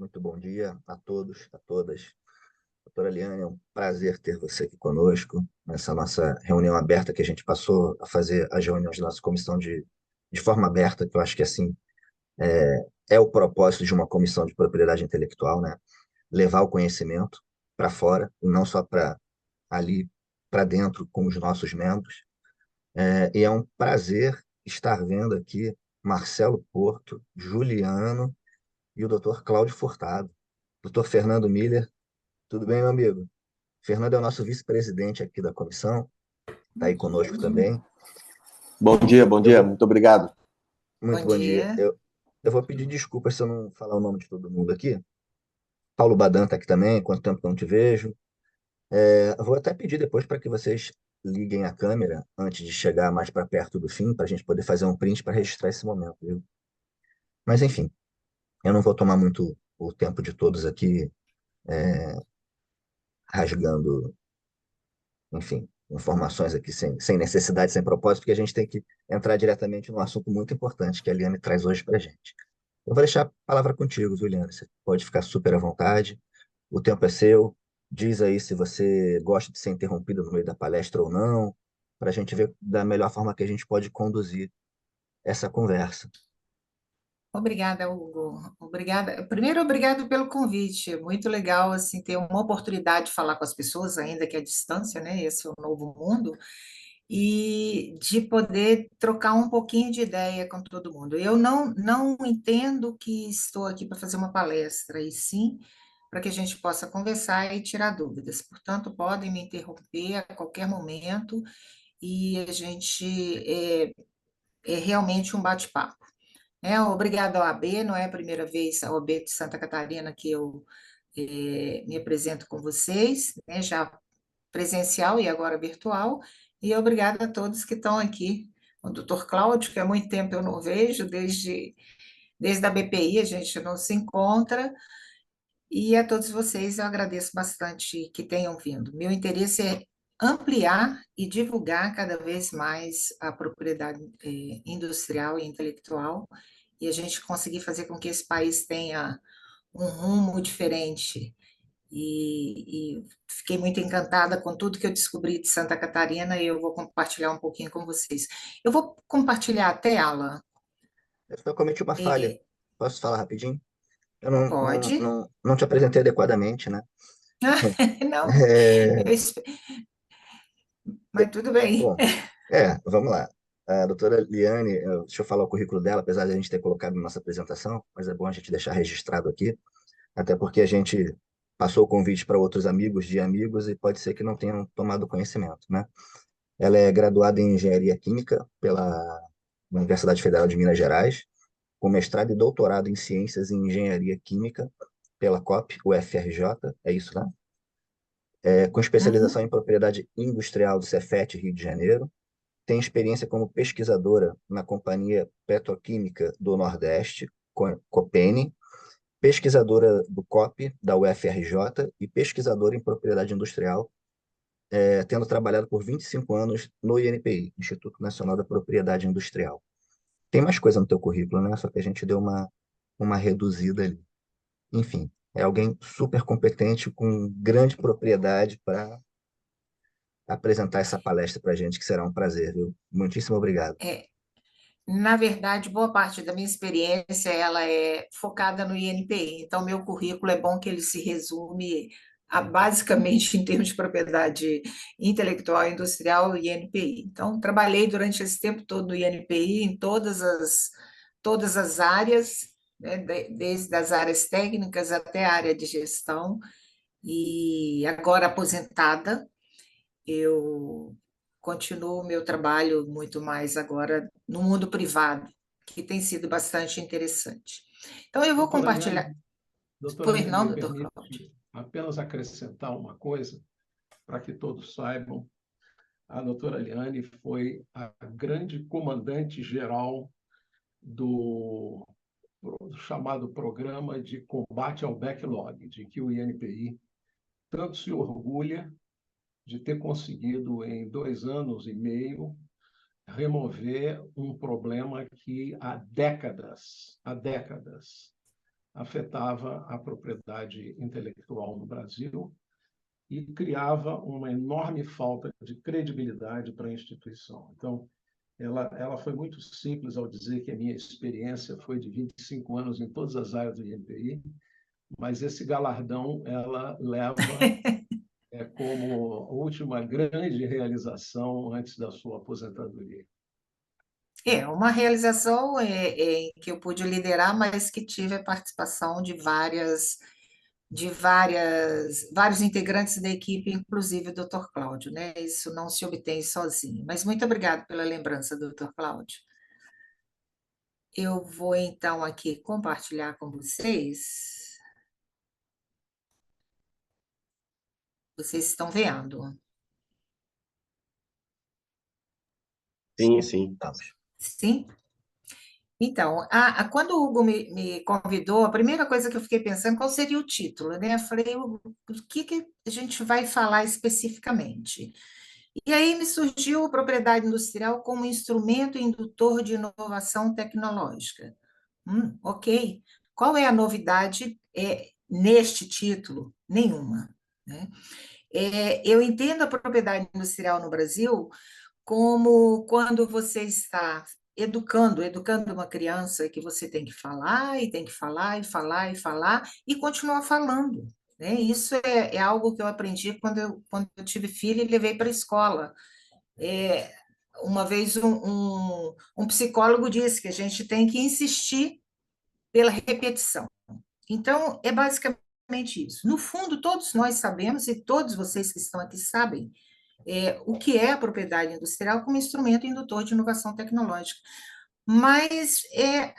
Muito bom dia a todos, a todas. Doutora Liane, é um prazer ter você aqui conosco nessa nossa reunião aberta que a gente passou a fazer as reuniões da nossa comissão de forma aberta, que eu acho que assim é o propósito de uma comissão de propriedade intelectual, né? Levar o conhecimento para fora e não só para ali para dentro com os nossos membros. E é um prazer estar vendo aqui Marcelo Porto, Juliano e o Dr. Cláudio Furtado. Dr. Fernando Miller, tudo bem, meu amigo? Fernando é o nosso vice-presidente aqui da comissão, está aí conosco também. Bom Eu dia, vou, muito obrigado. muito Bom bom dia. dia. Eu vou pedir desculpas se eu não falar o nome de todo mundo aqui. Paulo Badan está aqui também, quanto tempo que eu não te vejo. Eu vou até pedir depois para que vocês liguem a câmera antes de chegar mais para perto do fim, para a gente poder fazer um print para registrar esse momento, viu? Mas, enfim, eu não vou tomar muito o tempo de todos aqui rasgando, enfim, informações aqui sem necessidade, sem propósito, porque a gente tem que entrar diretamente num assunto muito importante que a Liane traz hoje para a gente. Eu vou deixar a palavra contigo, viu, Liane? Você pode ficar super à vontade, o tempo é seu. Diz aí se você gosta de ser interrompido no meio da palestra ou não, para a gente ver da melhor forma que a gente pode conduzir essa conversa. Obrigada, Hugo. Obrigada. Primeiro, obrigado pelo convite. É muito legal assim ter uma oportunidade de falar com as pessoas, ainda que à distância, né? Esse é o novo mundo, e de poder trocar um pouquinho de ideia com todo mundo. Eu não entendo que estou aqui para fazer uma palestra, e sim para que a gente possa conversar e tirar dúvidas. Portanto, podem me interromper a qualquer momento e a gente é realmente um bate-papo. Obrigado ao AB, não é a primeira vez, ao AB de Santa Catarina, que eu me apresento com vocês, né, já presencial e agora virtual, e obrigada a todos que estão aqui. O doutor Cláudio, que há muito tempo eu não vejo, desde a BPI a gente não se encontra, e a todos vocês eu agradeço bastante que tenham vindo. Meu interesse é ampliar e divulgar cada vez mais a propriedade industrial e intelectual, e a gente conseguir fazer com que esse país tenha um rumo diferente. E fiquei muito encantada com tudo que eu descobri de Santa Catarina e eu vou compartilhar um pouquinho com vocês. Eu vou compartilhar a tela. Eu cometi uma falha. É, Posso falar rapidinho? Eu não, pode? não, não te apresentei adequadamente, né? Não, É, eu mas tudo bem. bom, vamos lá. A doutora Liane, deixa eu falar o currículo dela, apesar de a gente ter colocado na nossa apresentação, mas é bom a gente deixar registrado aqui, até porque a gente passou o convite para outros amigos de amigos e pode ser que não tenham tomado conhecimento, né? Ela é graduada em Engenharia Química pela Universidade Federal de Minas Gerais, com mestrado e doutorado em Ciências em Engenharia Química pela COP, UFRJ, é isso, né? Com especialização Uhum, em Propriedade Industrial do Cefet, Rio de Janeiro. Tem experiência como pesquisadora na Companhia Petroquímica do Nordeste, Copene, pesquisadora do COP, da UFRJ, e pesquisadora em propriedade industrial, tendo trabalhado por 25 anos no INPI, Instituto Nacional da Propriedade Industrial. Tem mais coisa no teu currículo, né? Só que a gente deu uma reduzida ali. Enfim, é alguém super competente, com grande propriedade para apresentar essa palestra para a gente, que será um prazer, viu? Muitíssimo obrigado. é. Na verdade, boa parte da minha experiência ela é focada no INPI, então meu currículo é bom que ele se resume basicamente em termos de propriedade intelectual e industrial e INPI. Então, trabalhei durante esse tempo todo no INPI em todas as áreas, né, desde as áreas técnicas até a área de gestão, e agora aposentada, eu continuo o meu trabalho muito mais agora no mundo privado, que tem sido bastante interessante. Então, eu vou Doutora compartilhar. Liane, doutora Pois Liane, não, me doutor Cláudio? permite apenas acrescentar uma coisa, para que todos saibam. A doutora Liane foi a grande comandante-geral do chamado Programa de Combate ao Backlog, de que o INPI tanto se orgulha de ter conseguido, em 2 anos e meio, remover um problema que há décadas afetava a propriedade intelectual no Brasil e criava uma enorme falta de credibilidade para a instituição. Então, ela foi muito simples ao dizer que a minha experiência foi de 25 anos em todas as áreas do INPI, mas esse galardão ela leva como última grande realização antes da sua aposentadoria. É uma realização que eu pude liderar, mas que tive a participação vários integrantes da equipe, inclusive o Dr. Cláudio, né? Isso não se obtém sozinho. Mas muito obrigado pela lembrança, Dr. Cláudio. Eu vou então aqui compartilhar com vocês. Vocês estão vendo? Sim. Estamos. Sim? Então, quando o Hugo me convidou, a primeira coisa que eu fiquei pensando, qual seria o título, né? Eu falei, o que a gente vai falar especificamente? E aí me surgiu a propriedade industrial como instrumento indutor de inovação tecnológica. Ok. Qual é a novidade neste título? Nenhuma, né? Eu entendo a propriedade industrial no Brasil como quando você está educando uma criança que você tem que falar, e tem que falar, e falar, e falar, e continuar falando, né? Isso é algo que eu aprendi quando eu tive filho e levei para a escola. É, uma vez um psicólogo disse que a gente tem que insistir pela repetição. Então, é basicamente isso. No fundo, todos nós sabemos, e todos vocês que estão aqui sabem, o que é a propriedade industrial como instrumento indutor de inovação tecnológica. Mas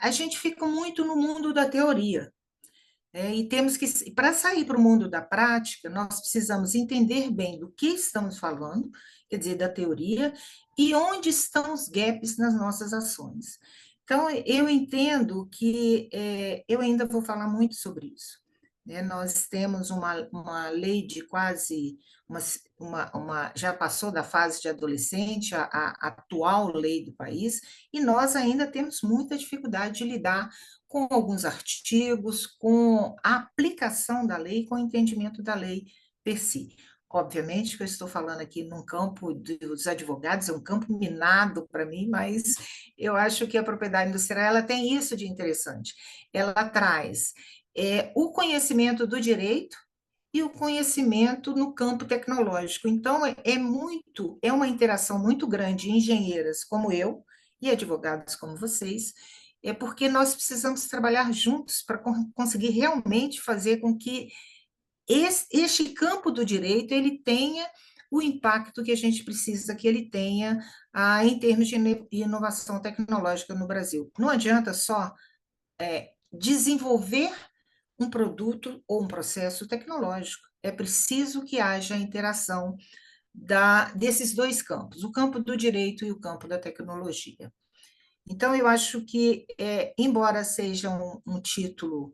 a gente fica muito no mundo da teoria. E temos que, para sair para o mundo da prática, nós precisamos entender bem do que estamos falando, quer dizer, da teoria, e onde estão os gaps nas nossas ações. Então, eu entendo que eu ainda vou falar muito sobre isso. Né? Nós temos uma lei de quase, já passou da fase de adolescente, a atual lei do país, e nós ainda temos muita dificuldade de lidar com alguns artigos, com a aplicação da lei, com o entendimento da lei per si. Obviamente que eu estou falando aqui num campo dos advogados, é um campo minado para mim, mas eu acho que a propriedade industrial ela tem isso de interessante. Ela traz o conhecimento do direito e o conhecimento no campo tecnológico. Então, é uma interação muito grande de engenheiras como eu e advogados como vocês, porque nós precisamos trabalhar juntos para conseguir realmente fazer com que este campo do direito ele tenha o impacto que a gente precisa que ele tenha em termos de inovação tecnológica no Brasil. Não adianta só desenvolver um produto ou um processo tecnológico. É preciso que haja interação desses dois campos, o campo do direito e o campo da tecnologia. Então, eu acho que, embora seja um título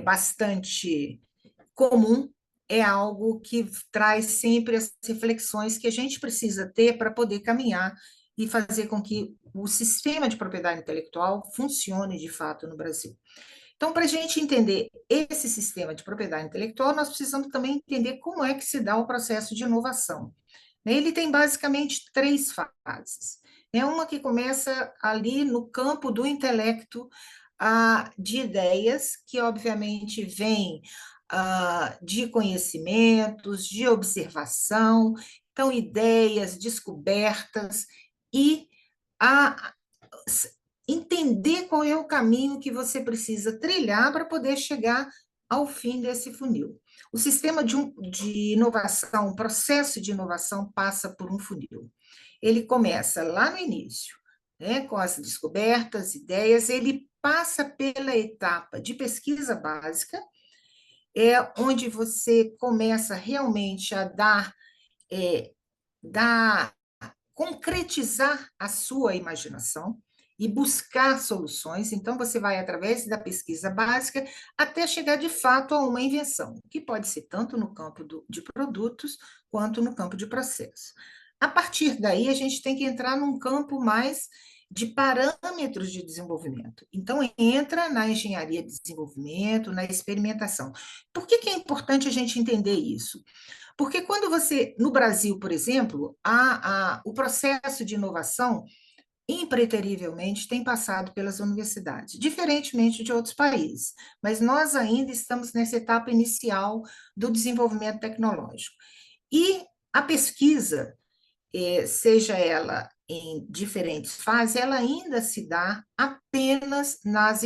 bastante comum, é algo que traz sempre as reflexões que a gente precisa ter para poder caminhar e fazer com que o sistema de propriedade intelectual funcione de fato no Brasil. Então, para a gente entender esse sistema de propriedade intelectual, nós precisamos também entender como é que se dá o processo de inovação. Ele tem basicamente 3 fases. Uma que começa ali no campo do intelecto de ideias, que obviamente vem de conhecimentos, de observação, então ideias, descobertas, e entender qual é o caminho que você precisa trilhar para poder chegar ao fim desse funil. O sistema de inovação, o processo de inovação passa por um funil. Ele começa lá no início, né, com as descobertas, ideias, ele passa pela etapa de pesquisa básica, onde você começa realmente a concretizar a sua imaginação e buscar soluções. Então, você vai através da pesquisa básica até chegar de fato a uma invenção, que pode ser tanto no campo de produtos quanto no campo de processo. A partir daí, a gente tem que entrar num campo mais de parâmetros de desenvolvimento. Então, entra na engenharia de desenvolvimento, na experimentação. Por que que é importante a gente entender isso? Porque quando você, no Brasil, por exemplo, o processo de inovação, impreterivelmente, tem passado pelas universidades, diferentemente de outros países. Mas nós ainda estamos nessa etapa inicial do desenvolvimento tecnológico. E a pesquisa, seja ela em diferentes fases, ela ainda se dá apenas nas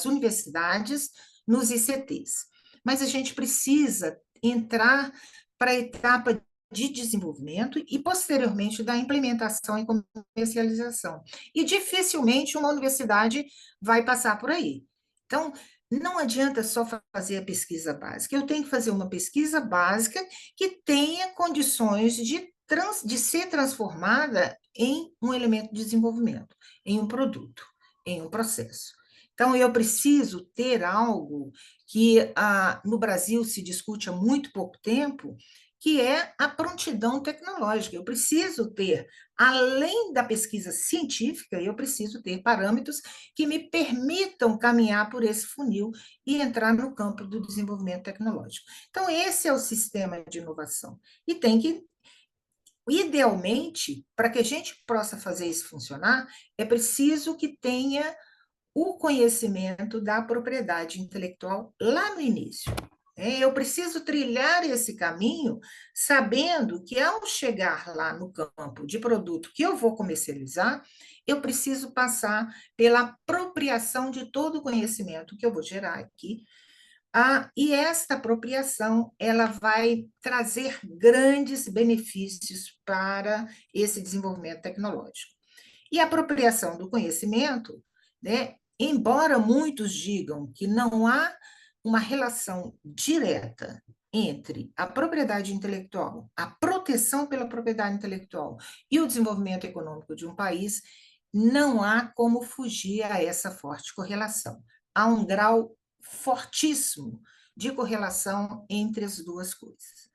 universidades, nos ICTs. Mas a gente precisa entrar para a etapa de desenvolvimento e, posteriormente, da implementação e comercialização. E dificilmente uma universidade vai passar por aí. Então, não adianta só fazer a pesquisa básica, eu tenho que fazer uma pesquisa básica que tenha condições de ser transformada em um elemento de desenvolvimento, em um produto, em um processo. Então, eu preciso ter algo que no Brasil se discute há muito pouco tempo, que é a prontidão tecnológica. Eu preciso ter, além da pesquisa científica, eu preciso ter parâmetros que me permitam caminhar por esse funil e entrar no campo do desenvolvimento tecnológico. Então, esse é o sistema de inovação. E tem que, idealmente, para que a gente possa fazer isso funcionar, é preciso que tenha o conhecimento da propriedade intelectual lá no início. Eu preciso trilhar esse caminho sabendo que, ao chegar lá no campo de produto que eu vou comercializar, eu preciso passar pela apropriação de todo o conhecimento que eu vou gerar aqui. E esta apropriação ela vai trazer grandes benefícios para esse desenvolvimento tecnológico. E a apropriação do conhecimento, né, embora muitos digam que não há uma relação direta entre a propriedade intelectual, a proteção pela propriedade intelectual e o desenvolvimento econômico de um país, não há como fugir a essa forte correlação. Há um grau fortíssimo de correlação entre as duas coisas.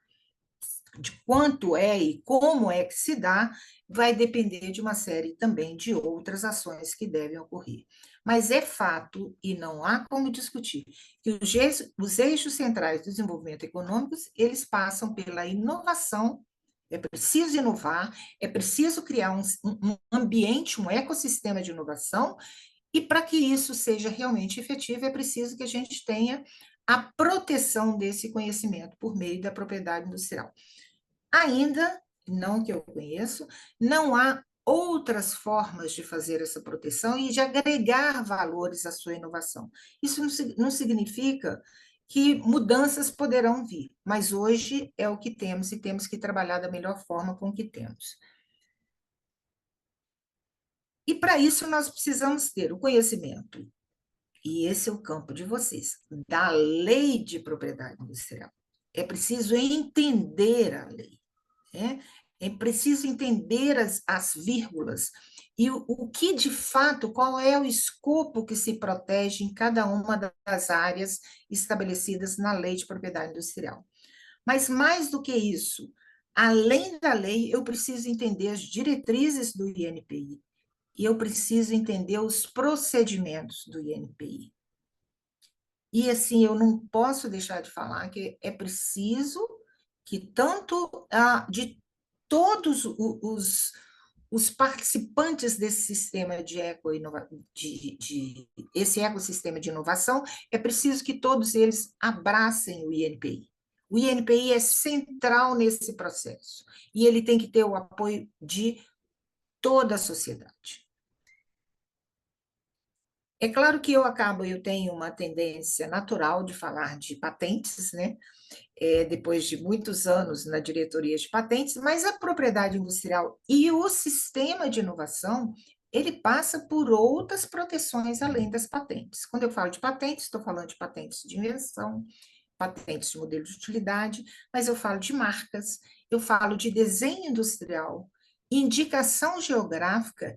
De quanto é e como é que se dá, vai depender de uma série também de outras ações que devem ocorrer. Mas é fato, e não há como discutir, que os eixos centrais do desenvolvimento econômico, eles passam pela inovação. É preciso inovar, é preciso criar um ambiente, um ecossistema de inovação, e para que isso seja realmente efetivo, é preciso que a gente tenha a proteção desse conhecimento por meio da propriedade industrial. Ainda, não que eu conheço, não há outras formas de fazer essa proteção e de agregar valores à sua inovação. Isso não significa que mudanças poderão vir, mas hoje é o que temos e temos que trabalhar da melhor forma com o que temos. E para isso nós precisamos ter o conhecimento, e esse é o campo de vocês, da lei de propriedade industrial. É preciso entender a lei. É preciso entender as vírgulas e o que, de fato, qual é o escopo que se protege em cada uma das áreas estabelecidas na lei de propriedade industrial. Mas, mais do que isso, além da lei, eu preciso entender as diretrizes do INPI e eu preciso entender os procedimentos do INPI. E, assim, eu não posso deixar de falar que é preciso que tanto de todos os participantes desse sistema esse ecossistema de inovação, é preciso que todos eles abracem o INPI. O INPI é central nesse processo, e ele tem que ter o apoio de toda a sociedade. É claro que eu tenho uma tendência natural de falar de patentes, né? Depois de muitos anos na diretoria de patentes, mas a propriedade industrial e o sistema de inovação, ele passa por outras proteções além das patentes. Quando eu falo de patentes, estou falando de patentes de invenção, patentes de modelo de utilidade, mas eu falo de marcas, eu falo de desenho industrial, indicação geográfica,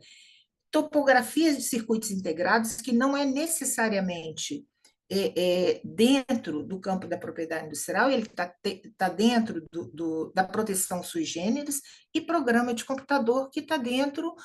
topografias de circuitos integrados, que não é necessariamente dentro do campo da propriedade industrial, ele tá dentro da proteção sui generis, e programa de computador, que está dentro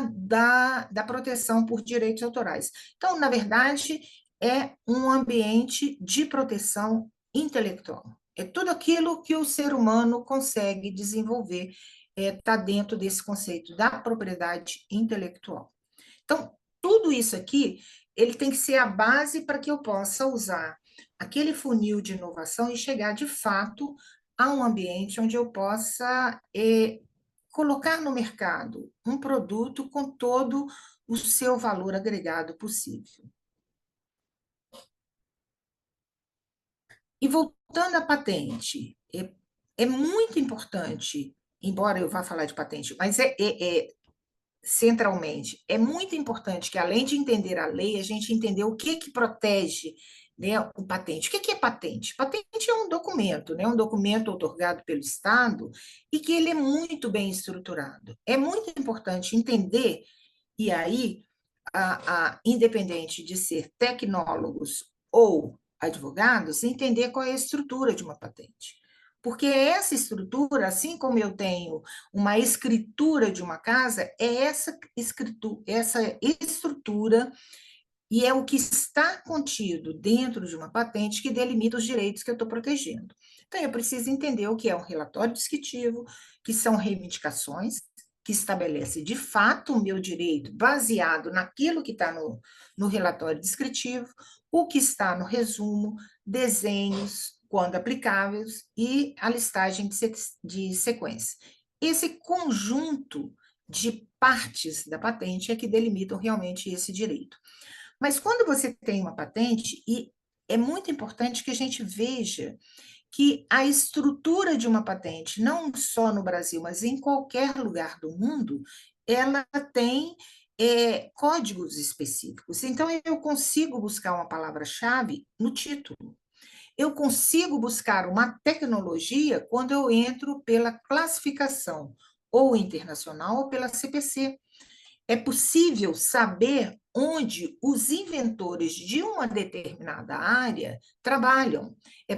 da proteção por direitos autorais. Então, na verdade, é um ambiente de proteção intelectual. É tudo aquilo que o ser humano consegue desenvolver, está dentro desse conceito da propriedade intelectual. Então, tudo isso aqui, ele tem que ser a base para que eu possa usar aquele funil de inovação e chegar, de fato, a um ambiente onde eu possa colocar no mercado um produto com todo o seu valor agregado possível. E voltando à patente, é muito importante, embora eu vá falar de patente, mas centralmente, é muito importante que, além de entender a lei, a gente entender o que protege, né, o patente. O que é patente? Patente é um documento, né, um documento outorgado pelo Estado e que ele é muito bem estruturado. É muito importante entender, e aí, independente de ser tecnólogos ou advogados, entender qual é a estrutura de uma patente. Porque essa estrutura, assim como eu tenho uma escritura de uma casa, é essa estrutura e é o que está contido dentro de uma patente que delimita os direitos que eu estou protegendo. Então, eu preciso entender o que é um relatório descritivo, que são reivindicações, que estabelece de fato o meu direito baseado naquilo que está no relatório descritivo, o que está no resumo, desenhos, quando aplicáveis, e a listagem de sequência. Esse conjunto de partes da patente é que delimitam realmente esse direito. Mas quando você tem uma patente, e é muito importante que a gente veja que a estrutura de uma patente, não só no Brasil, mas em qualquer lugar do mundo, ela tem códigos específicos. Então, eu consigo buscar uma palavra-chave no título. Eu consigo buscar uma tecnologia quando eu entro pela classificação ou internacional ou pela CPC. É possível saber onde os inventores de uma determinada área trabalham. É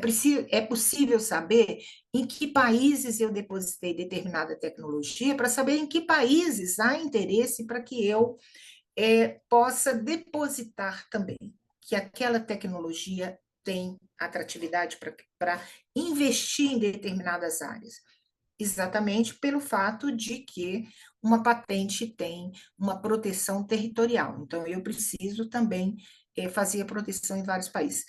possível saber em que países eu depositei determinada tecnologia, para saber em que países há interesse para que eu possa depositar também, que aquela tecnologia tem atratividade para investir em determinadas áreas. Exatamente pelo fato de que uma patente tem uma proteção territorial. Então, eu preciso também fazer a proteção em vários países.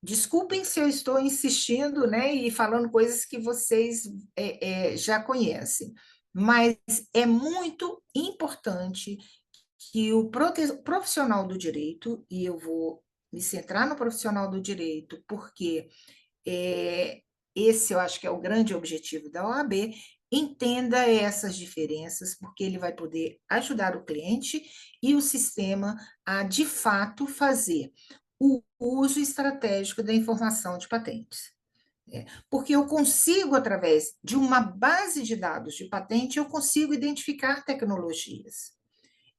Desculpem se eu estou insistindo, né, e falando coisas que vocês já conhecem, mas é muito importante que o profissional do direito, e eu vou me centrar no profissional do direito, porque esse eu acho que é o grande objetivo da OAB, entenda essas diferenças, porque ele vai poder ajudar o cliente e o sistema a, de fato, fazer o uso estratégico da informação de patentes. Porque eu consigo, através de uma base de dados de patente, eu consigo identificar tecnologias.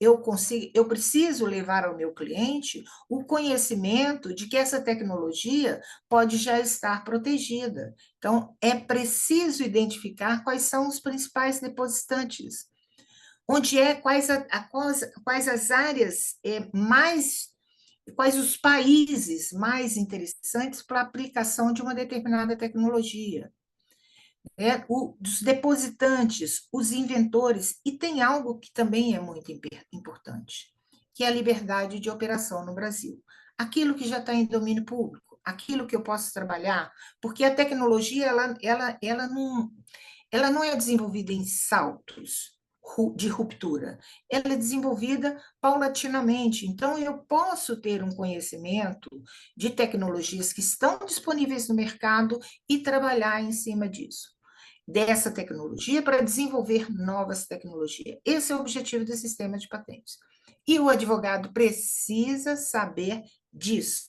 Eu preciso levar ao meu cliente o conhecimento de que essa tecnologia pode já estar protegida. Então, é preciso identificar quais são os principais depositantes, quais as áreas quais os países mais interessantes para a aplicação de uma determinada tecnologia. Os depositantes, os inventores, e tem algo que também é muito importante, que é a liberdade de operação no Brasil. Aquilo que já está em domínio público, aquilo que eu posso trabalhar, porque a tecnologia ela não é desenvolvida em saltos de ruptura, ela é desenvolvida paulatinamente. Então, eu posso ter um conhecimento de tecnologias que estão disponíveis no mercado e trabalhar em cima disso, dessa tecnologia, para desenvolver novas tecnologias. Esse é o objetivo do sistema de patentes. E o advogado precisa saber disso.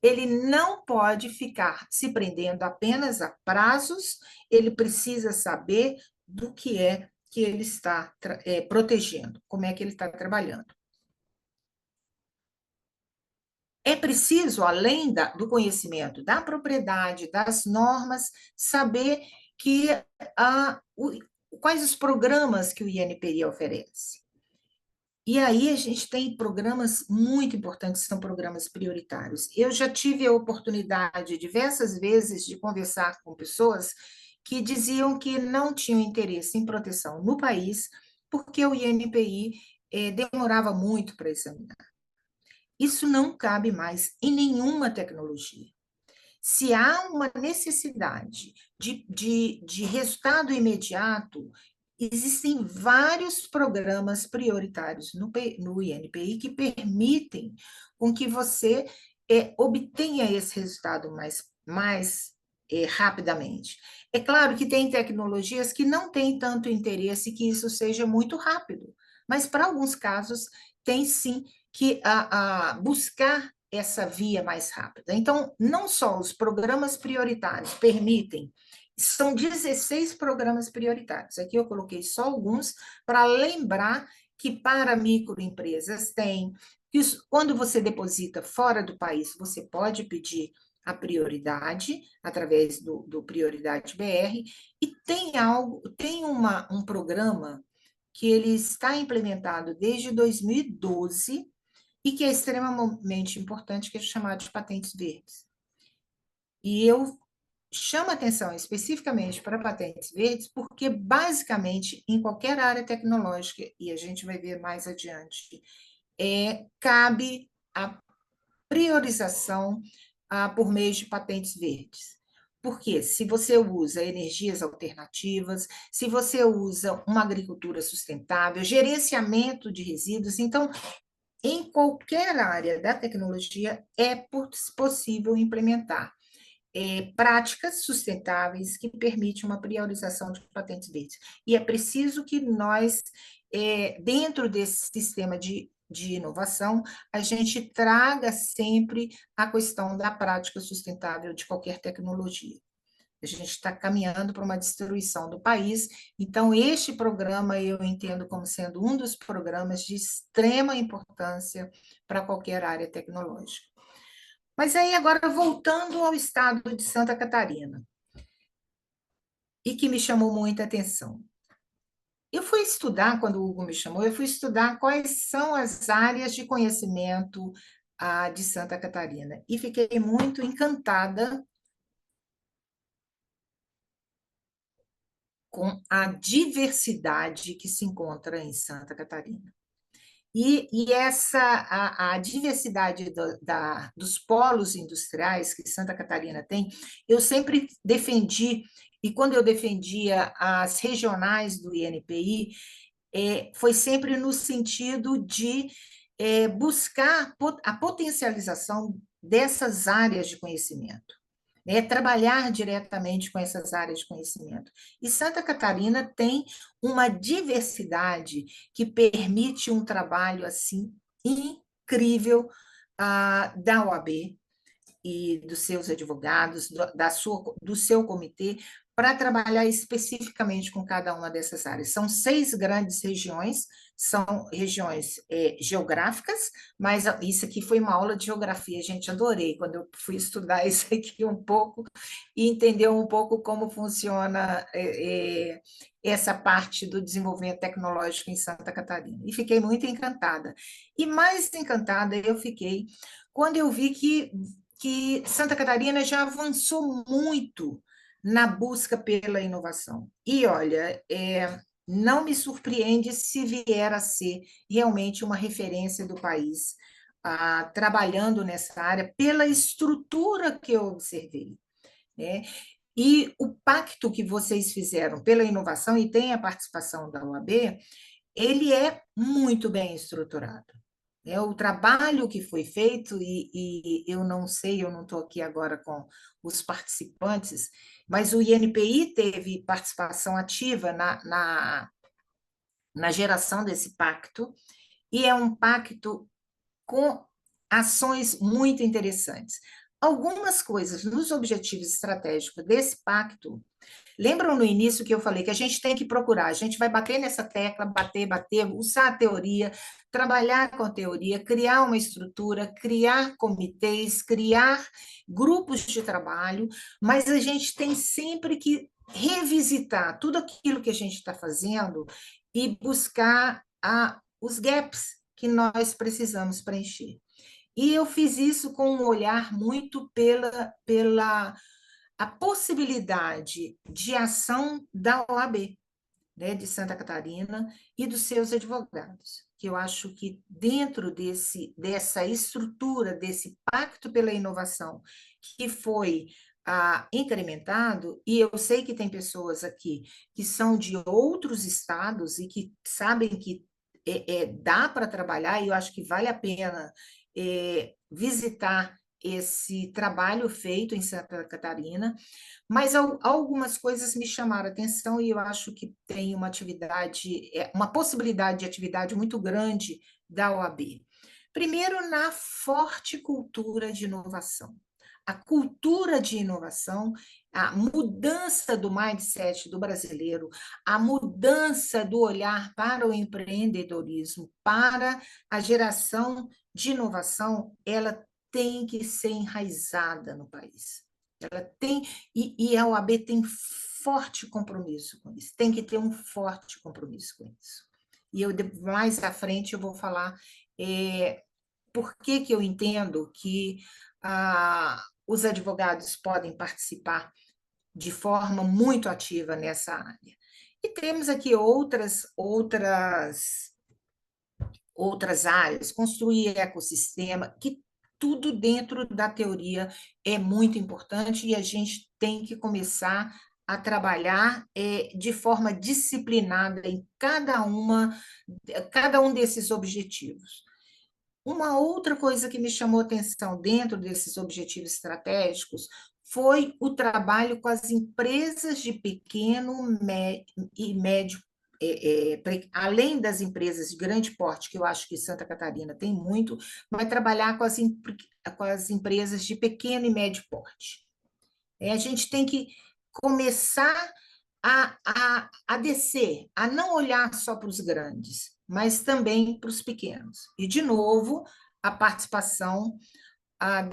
Ele não pode ficar se prendendo apenas a prazos, ele precisa saber do que é que ele está protegendo, como é que ele está trabalhando. É preciso, além do conhecimento da propriedade, das normas, saber que quais os programas que o INPI oferece. E aí a gente tem programas muito importantes, são programas prioritários. Eu já tive a oportunidade diversas vezes de conversar com pessoas que diziam que não tinham interesse em proteção no país, porque o INPI demorava muito para examinar. Isso não cabe mais em nenhuma tecnologia. Se há uma necessidade de resultado imediato, existem vários programas prioritários no INPI que permitem com que você obtenha esse resultado mais rapidamente. É claro que tem tecnologias que não têm tanto interesse que isso seja muito rápido, mas para alguns casos tem sim que buscar essa via mais rápida. Então, não só os programas prioritários permitem, são 16 programas prioritários. Aqui eu coloquei só alguns para lembrar que para microempresas tem, que quando você deposita fora do país, você pode pedir a prioridade através do Prioridade BR, e tem um programa que ele está implementado desde 2012 e que é extremamente importante, que é chamado de patentes verdes. E eu chamo atenção especificamente para patentes verdes, porque basicamente em qualquer área tecnológica, e a gente vai ver mais adiante, cabe a priorização por meio de patentes verdes. Porque se você usa energias alternativas, se você usa uma agricultura sustentável, gerenciamento de resíduos, então em qualquer área da tecnologia é possível implementar práticas sustentáveis que permitem uma priorização de patentes verdes. E é preciso que nós, dentro desse sistema de inovação, a gente traga sempre a questão da prática sustentável de qualquer tecnologia. A gente está caminhando para uma destruição do país, então este programa eu entendo como sendo um dos programas de extrema importância para qualquer área tecnológica. Mas aí agora voltando ao estado de Santa Catarina, e que me chamou muita atenção. Eu fui estudar, quando o Hugo me chamou, eu fui estudar quais são as áreas de conhecimento de Santa Catarina, e fiquei muito encantada com a diversidade que se encontra em Santa Catarina. E a diversidade dos polos industriais que Santa Catarina tem, eu sempre defendi, e quando eu defendia as regionais do INPI, foi sempre no sentido de buscar a potencialização dessas áreas de conhecimento. Trabalhar diretamente com essas áreas de conhecimento. E Santa Catarina tem uma diversidade que permite um trabalho assim incrível da OAB e dos seus advogados, do seu comitê, para trabalhar especificamente com cada uma dessas áreas. São 6 grandes regiões, são regiões geográficas, mas isso aqui foi uma aula de geografia, gente, adorei quando eu fui estudar isso aqui um pouco e entender um pouco como funciona essa parte do desenvolvimento tecnológico em Santa Catarina. E fiquei muito encantada. E mais encantada eu fiquei quando eu vi que Santa Catarina já avançou muito na busca pela inovação. E, olha, não me surpreende se vier a ser realmente uma referência do país, trabalhando nessa área, pela estrutura que eu observei, né? E o pacto que vocês fizeram pela inovação, e tem a participação da OAB, ele é muito bem estruturado. O trabalho que foi feito, e eu não sei, eu não estou aqui agora com os participantes, mas o INPI teve participação ativa na geração desse pacto, e é um pacto com ações muito interessantes. Algumas coisas nos objetivos estratégicos desse pacto. Lembram no início que eu falei que a gente tem que procurar, a gente vai bater nessa tecla, bater, usar a teoria, trabalhar com a teoria, criar uma estrutura, criar comitês, criar grupos de trabalho, mas a gente tem sempre que revisitar tudo aquilo que a gente está fazendo e buscar os gaps que nós precisamos preencher. E eu fiz isso com um olhar muito pela a possibilidade de ação da OAB, né, de Santa Catarina e dos seus advogados, que eu acho que dentro dessa estrutura, desse pacto pela inovação, que foi incrementado, e eu sei que tem pessoas aqui que são de outros estados e que sabem que dá para trabalhar, e eu acho que vale a pena visitar esse trabalho feito em Santa Catarina, mas algumas coisas me chamaram a atenção e eu acho que tem uma atividade, uma possibilidade de atividade muito grande da OAB. Primeiro, na forte cultura de inovação. A cultura de inovação, a mudança do mindset do brasileiro, a mudança do olhar para o empreendedorismo, para a geração de inovação, ela tem que ser enraizada no país. Ela tem, e a OAB tem forte compromisso com isso, tem que ter um forte compromisso com isso. E mais à frente eu vou falar por que eu entendo que os advogados podem participar de forma muito ativa nessa área. E temos aqui outras áreas, construir ecossistema, que tudo dentro da teoria é muito importante e a gente tem que começar a trabalhar de forma disciplinada em cada um desses objetivos. Uma outra coisa que me chamou atenção dentro desses objetivos estratégicos foi o trabalho com as empresas de pequeno e médio, além das empresas de grande porte, que eu acho que Santa Catarina tem muito, mas trabalhar com as empresas de pequeno e médio porte. A gente tem que começar a descer, a não olhar só para os grandes, mas também para os pequenos. E, de novo, a participação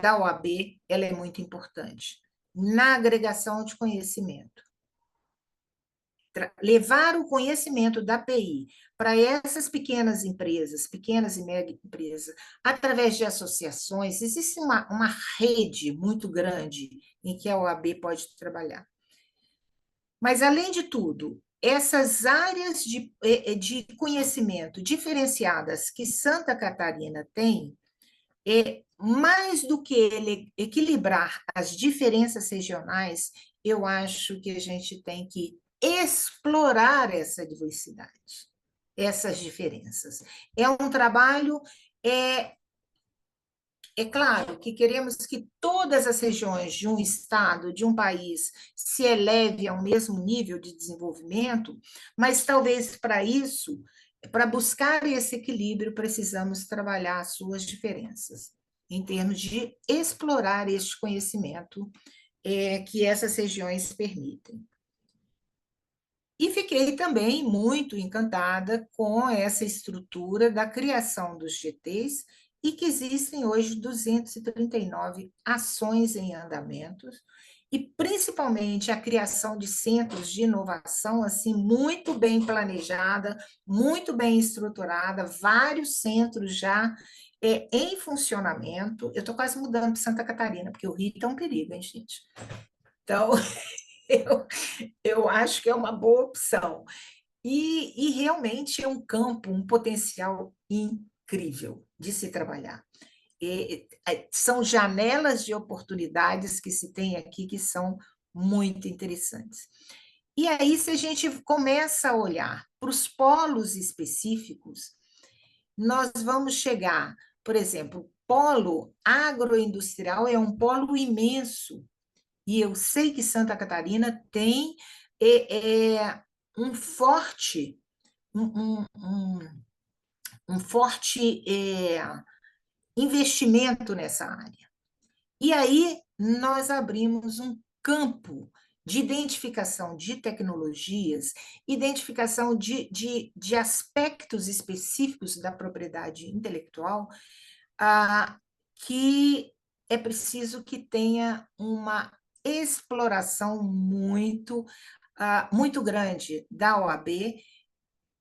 da OAB ela é muito importante na agregação de conhecimento. Levar o conhecimento da PI para essas pequenas empresas, pequenas e médias empresas, através de associações, existe uma rede muito grande em que a OAB pode trabalhar. Mas, além de tudo, essas áreas de conhecimento diferenciadas que Santa Catarina tem, mais do que ele equilibrar as diferenças regionais, eu acho que a gente tem que explorar essa diversidade, essas diferenças. É um trabalho claro que queremos que todas as regiões de um estado, de um país, se eleve ao mesmo nível de desenvolvimento, mas talvez para isso, para buscar esse equilíbrio, precisamos trabalhar as suas diferenças, em termos de explorar este conhecimento que essas regiões permitem. E fiquei também muito encantada com essa estrutura da criação dos GTs e que existem hoje 239 ações em andamento e principalmente a criação de centros de inovação assim muito bem planejada, muito bem estruturada, vários centros já em funcionamento. Eu estou quase mudando para Santa Catarina, porque o Rio é um perigo, hein, gente? Então, eu acho que é uma boa opção. E realmente é um campo, um potencial incrível de se trabalhar. São janelas de oportunidades que se tem aqui que são muito interessantes. E aí, se a gente começa a olhar para os polos específicos, nós vamos chegar, por exemplo, o polo agroindustrial é um polo imenso, e eu sei que Santa Catarina tem um forte, um forte investimento nessa área. E aí nós abrimos um campo de identificação de tecnologias, identificação de aspectos específicos da propriedade intelectual, que é preciso que tenha uma exploração muito muito grande da OAB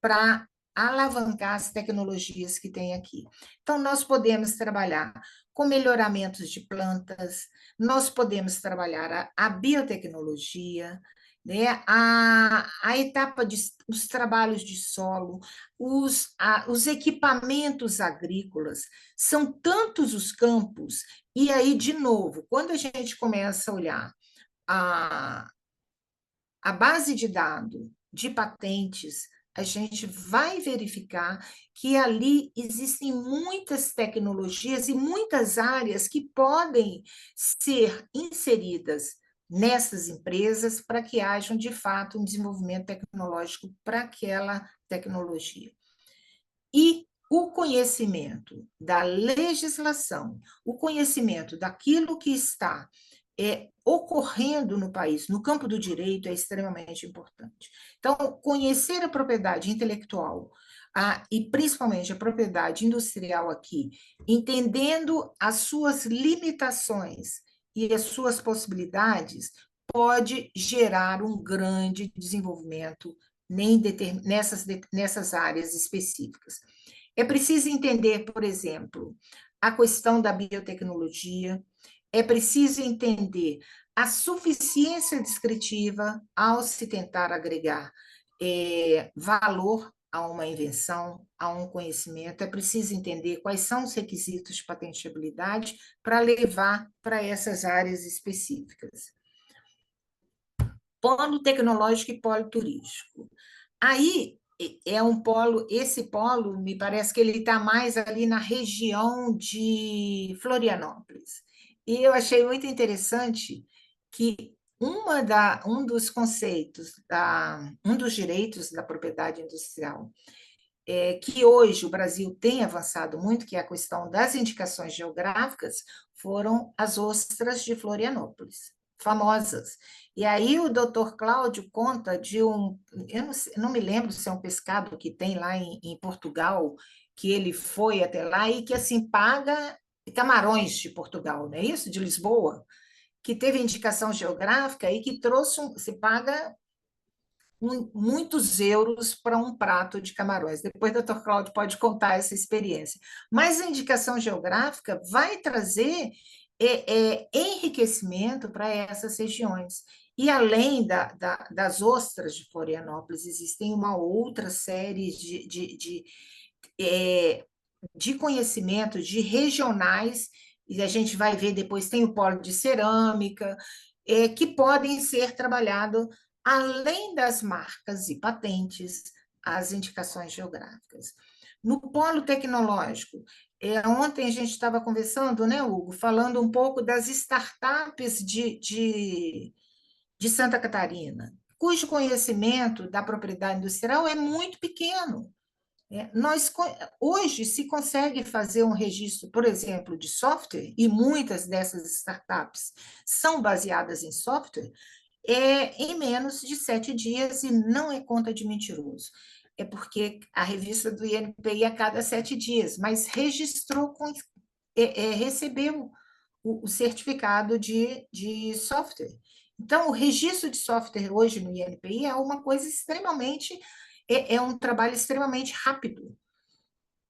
para alavancar as tecnologias que tem aqui. Então, nós podemos trabalhar com melhoramentos de plantas, nós podemos trabalhar a biotecnologia, né? A etapa os trabalhos de solo, os equipamentos agrícolas, são tantos os campos, e aí, de novo, quando a gente começa a olhar a, a base de dados de patentes, a gente vai verificar que ali existem muitas tecnologias e muitas áreas que podem ser inseridas nessas empresas para que haja, de fato, um desenvolvimento tecnológico para aquela tecnologia. E o conhecimento da legislação, o conhecimento daquilo que está ocorrendo no país, no campo do direito, é extremamente importante. Então, conhecer a propriedade intelectual, e principalmente a propriedade industrial aqui, entendendo as suas limitações e as suas possibilidades, pode gerar um grande desenvolvimento nessas áreas específicas. É preciso entender, por exemplo, a questão da biotecnologia, é preciso entender a suficiência descritiva ao se tentar agregar valor a uma invenção, a um conhecimento, é preciso entender quais são os requisitos de patentabilidade para levar para essas áreas específicas. Polo tecnológico e polo turístico. Aí é um polo, esse polo, me parece que ele está mais ali na região de Florianópolis. E eu achei muito interessante que um dos conceitos, um dos direitos da propriedade industrial, que hoje o Brasil tem avançado muito, que é a questão das indicações geográficas, foram as ostras de Florianópolis, famosas. E aí o doutor Cláudio conta de eu não me lembro se é um pescado que tem lá em Portugal, que ele foi até lá e que assim paga camarões de Portugal, não é isso? De Lisboa, que teve indicação geográfica e que trouxe, se paga muitos euros para um prato de camarões. Depois o Dr. Cláudio pode contar essa experiência. Mas a indicação geográfica vai trazer enriquecimento para essas regiões. E além das ostras de Florianópolis, existem uma outra série de conhecimentos de regionais, e a gente vai ver depois, tem o polo de cerâmica, que podem ser trabalhados além das marcas e patentes, as indicações geográficas. No polo tecnológico, ontem a gente estava conversando, né, Hugo, falando um pouco das startups de Santa Catarina, cujo conhecimento da propriedade industrial é muito pequeno. Hoje se consegue fazer um registro, por exemplo, de software, e muitas dessas startups são baseadas em software, em menos de 7 dias, e não é conta de mentiroso. É porque a revista do INPI a cada 7 dias, mas registrou, recebeu o certificado de software. Então, o registro de software hoje no INPI é uma coisa extremamente, é um trabalho extremamente rápido,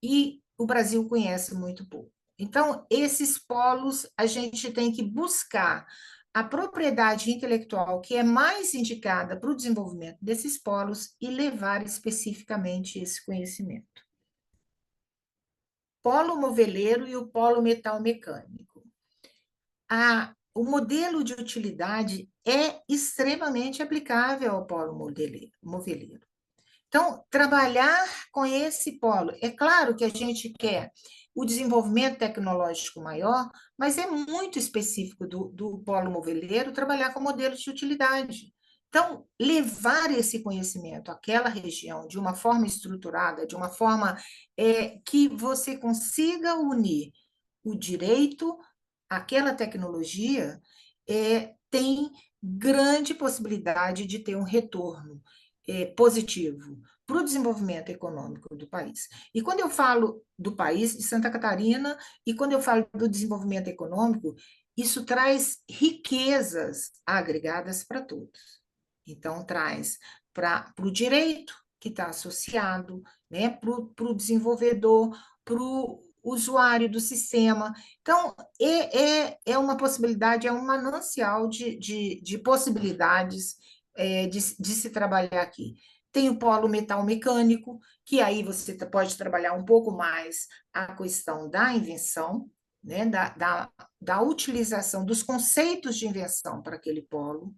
e o Brasil conhece muito pouco. Então, esses polos, a gente tem que buscar a propriedade intelectual que é mais indicada para o desenvolvimento desses polos e levar especificamente esse conhecimento. Polo moveleiro e o polo metal mecânico. O modelo de utilidade é extremamente aplicável ao polo moveleiro. Então, trabalhar com esse polo. É claro que a gente quer o desenvolvimento tecnológico maior, mas é muito específico do polo moveleiro trabalhar com modelos de utilidade. Então, levar esse conhecimento àquela região de uma forma estruturada, de uma forma que você consiga unir o direito àquela tecnologia, tem grande possibilidade de ter um retorno positivo para o desenvolvimento econômico do país. E quando eu falo do país, de Santa Catarina, e quando eu falo do desenvolvimento econômico, isso traz riquezas agregadas para todos. Então, traz para o direito, que está associado, né, para o desenvolvedor, para o usuário do sistema. Então, é uma possibilidade, é um manancial de possibilidades de se trabalhar aqui. Tem o polo metal mecânico, que aí você pode trabalhar um pouco mais a questão da invenção, né, da utilização dos conceitos de invenção para aquele polo.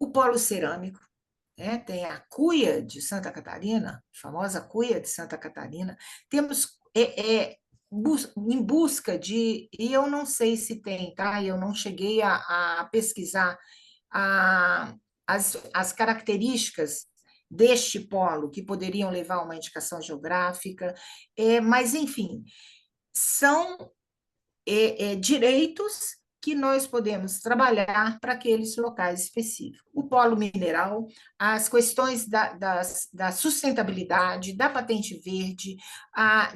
O polo cerâmico, né? Tem a cuia de Santa Catarina, a famosa cuia de Santa Catarina. Temos em busca de, e eu não sei se tem, tá? Eu não cheguei a pesquisar as características deste polo que poderiam levar a uma indicação geográfica, mas, enfim, são direitos que nós podemos trabalhar para aqueles locais específicos. O polo mineral, as questões da sustentabilidade, da patente verde,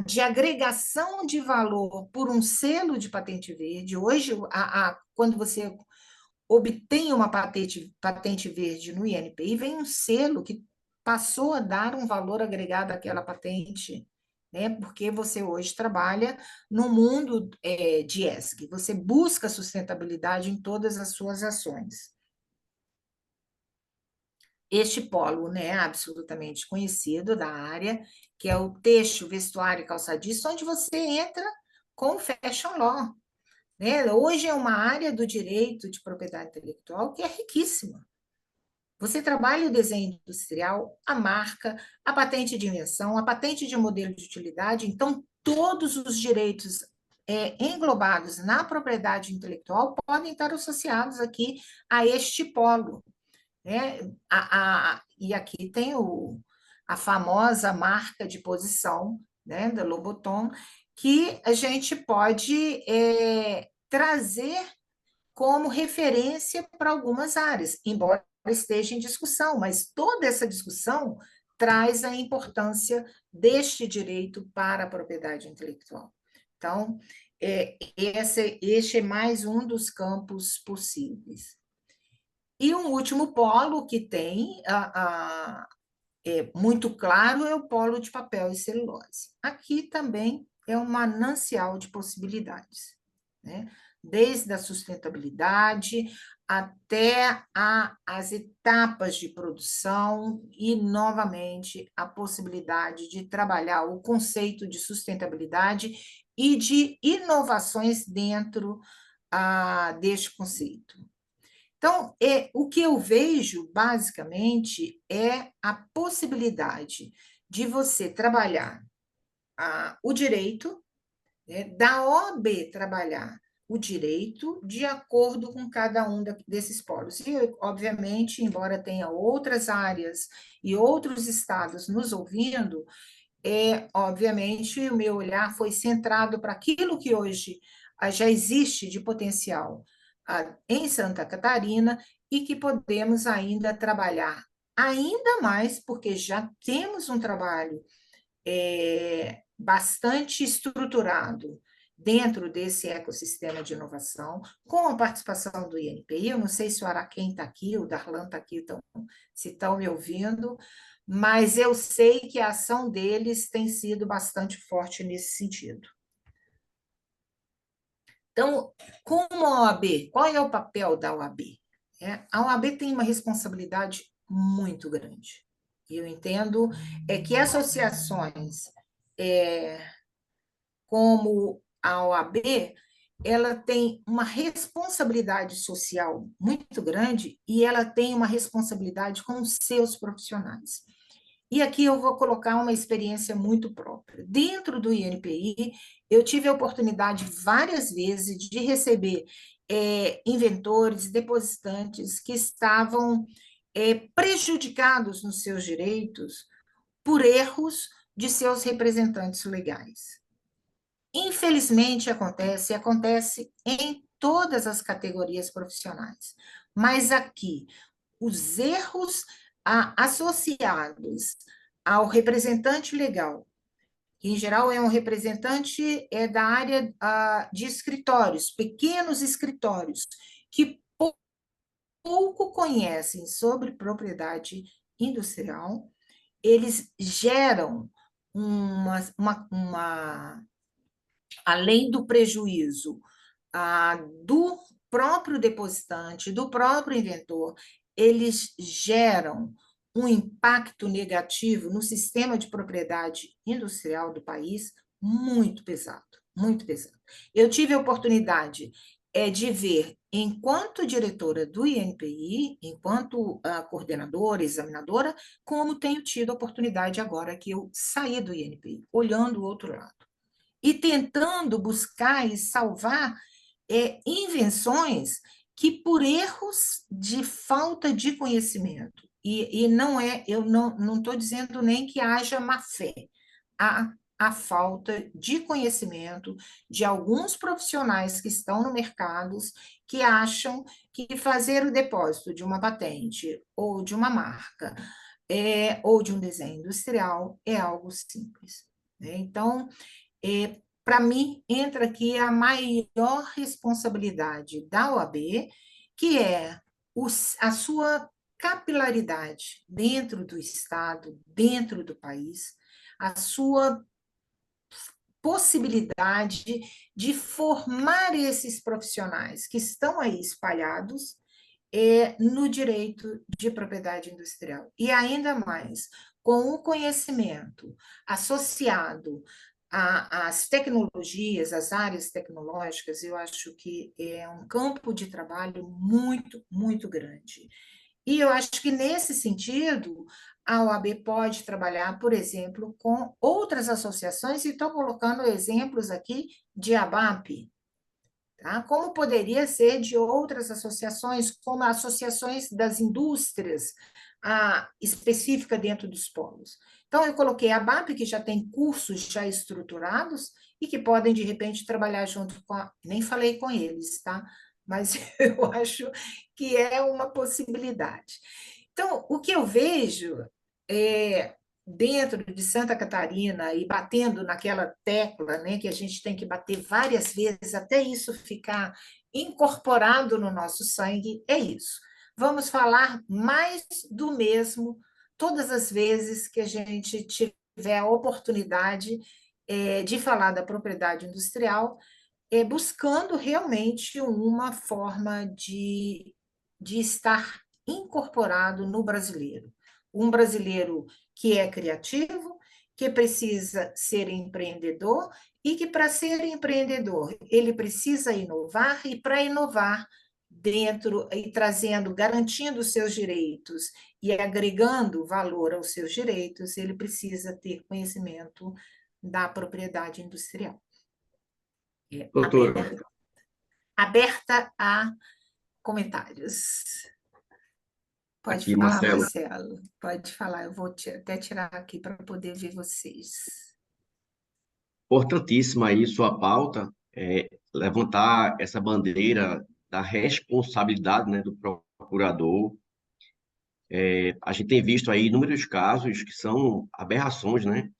de agregação de valor por um selo de patente verde. Hoje, quando você obtém uma patente verde no INPI, vem um selo que passou a dar um valor agregado àquela patente, né? Porque você hoje trabalha no mundo de ESG, você busca sustentabilidade em todas as suas ações. Este polo, né, absolutamente conhecido da área, que é o têxtil, vestuário e calçadista, onde você entra com o fashion law, né? Hoje é uma área do direito de propriedade intelectual que é riquíssima. Você trabalha o desenho industrial, a marca, a patente de invenção, a patente de modelo de utilidade, então todos os direitos englobados na propriedade intelectual podem estar associados aqui a este polo, né? E aqui tem a famosa marca de posição, né, da Louboutin, que a gente pode trazer como referência para algumas áreas, embora esteja em discussão, mas toda essa discussão traz a importância deste direito para a propriedade intelectual. Então, este é mais um dos campos possíveis. E um último polo que tem muito claro é o polo de papel e celulose. Aqui também é um manancial de possibilidades, né? Desde a sustentabilidade até as etapas de produção e, novamente, a possibilidade de trabalhar o conceito de sustentabilidade e de inovações dentro deste conceito. Então, o que eu vejo, basicamente, é a possibilidade de você trabalhar o direito, né, da OAB trabalhar o direito de acordo com cada um desses polos. E, obviamente, embora tenha outras áreas e outros estados nos ouvindo, obviamente, o meu olhar foi centrado para aquilo que hoje já existe de potencial em Santa Catarina e que podemos ainda trabalhar ainda mais, porque já temos um trabalho bastante estruturado dentro desse ecossistema de inovação, com a participação do INPI. Eu não sei se o Araquém está aqui, o Darlan está aqui, então, se estão me ouvindo, mas eu sei que a ação deles tem sido bastante forte nesse sentido. Então, como a OAB, qual é o papel da OAB? A OAB tem uma responsabilidade muito grande. Eu entendo que associações como a OAB, ela tem uma responsabilidade social muito grande e ela tem uma responsabilidade com os seus profissionais. E aqui eu vou colocar uma experiência muito própria. Dentro do INPI, eu tive a oportunidade várias vezes de receber inventores, depositantes que estavam prejudicados nos seus direitos por erros de seus representantes legais. Infelizmente acontece em todas as categorias profissionais, mas aqui os erros associados ao representante legal que em geral é um representante da área de escritórios, pequenos escritórios, que pouco conhecem sobre propriedade industrial, eles geram além do prejuízo do próprio depositante, do próprio inventor, eles geram um impacto negativo no sistema de propriedade industrial do país muito pesado, muito pesado. Eu tive a oportunidade de ver, enquanto diretora do INPI, enquanto coordenadora, examinadora, como tenho tido a oportunidade agora que eu saí do INPI, olhando o outro lado e tentando buscar e salvar invenções que, por erros de falta de conhecimento, e não eu não estou dizendo nem que haja má fé, a falta de conhecimento de alguns profissionais que estão no mercado que acham que fazer o depósito de uma patente ou de uma marca ou de um desenho industrial é algo simples, né? Então, para mim, entra aqui a maior responsabilidade da OAB, que é a sua capilaridade dentro do Estado, dentro do país, a sua possibilidade de formar esses profissionais que estão aí espalhados no direito de propriedade industrial. E ainda mais, com o conhecimento associado às tecnologias, às áreas tecnológicas, eu acho que é um campo de trabalho muito, muito grande. E eu acho que, nesse sentido, a OAB pode trabalhar, por exemplo, com outras associações, e estou colocando exemplos aqui de ABAP, tá? Como poderia ser de outras associações, como associações das indústrias específica dentro dos polos. Então, eu coloquei a ABAP, que já tem cursos já estruturados e que podem, de repente, trabalhar junto com Nem falei com eles, tá? Mas eu acho que é uma possibilidade. Então, o que eu vejo dentro de Santa Catarina e batendo naquela tecla, né, que a gente tem que bater várias vezes até isso ficar incorporado no nosso sangue, é isso. Vamos falar mais do mesmo todas as vezes que a gente tiver a oportunidade de falar da propriedade industrial, buscando realmente uma forma de estar incorporado no brasileiro. Um brasileiro que é criativo, que precisa ser empreendedor e que, para ser empreendedor, ele precisa inovar, e para inovar dentro e trazendo, garantindo os seus direitos e agregando valor aos seus direitos, ele precisa ter conhecimento da propriedade industrial. Doutora, Aberta a comentários. Pode aqui, falar, Marcelo. Marcelo. Pode falar, eu vou até tirar aqui para poder ver vocês. Importantíssima aí sua pauta, levantar essa bandeira da responsabilidade, né, do procurador. A gente tem visto aí inúmeros casos que são aberrações, né?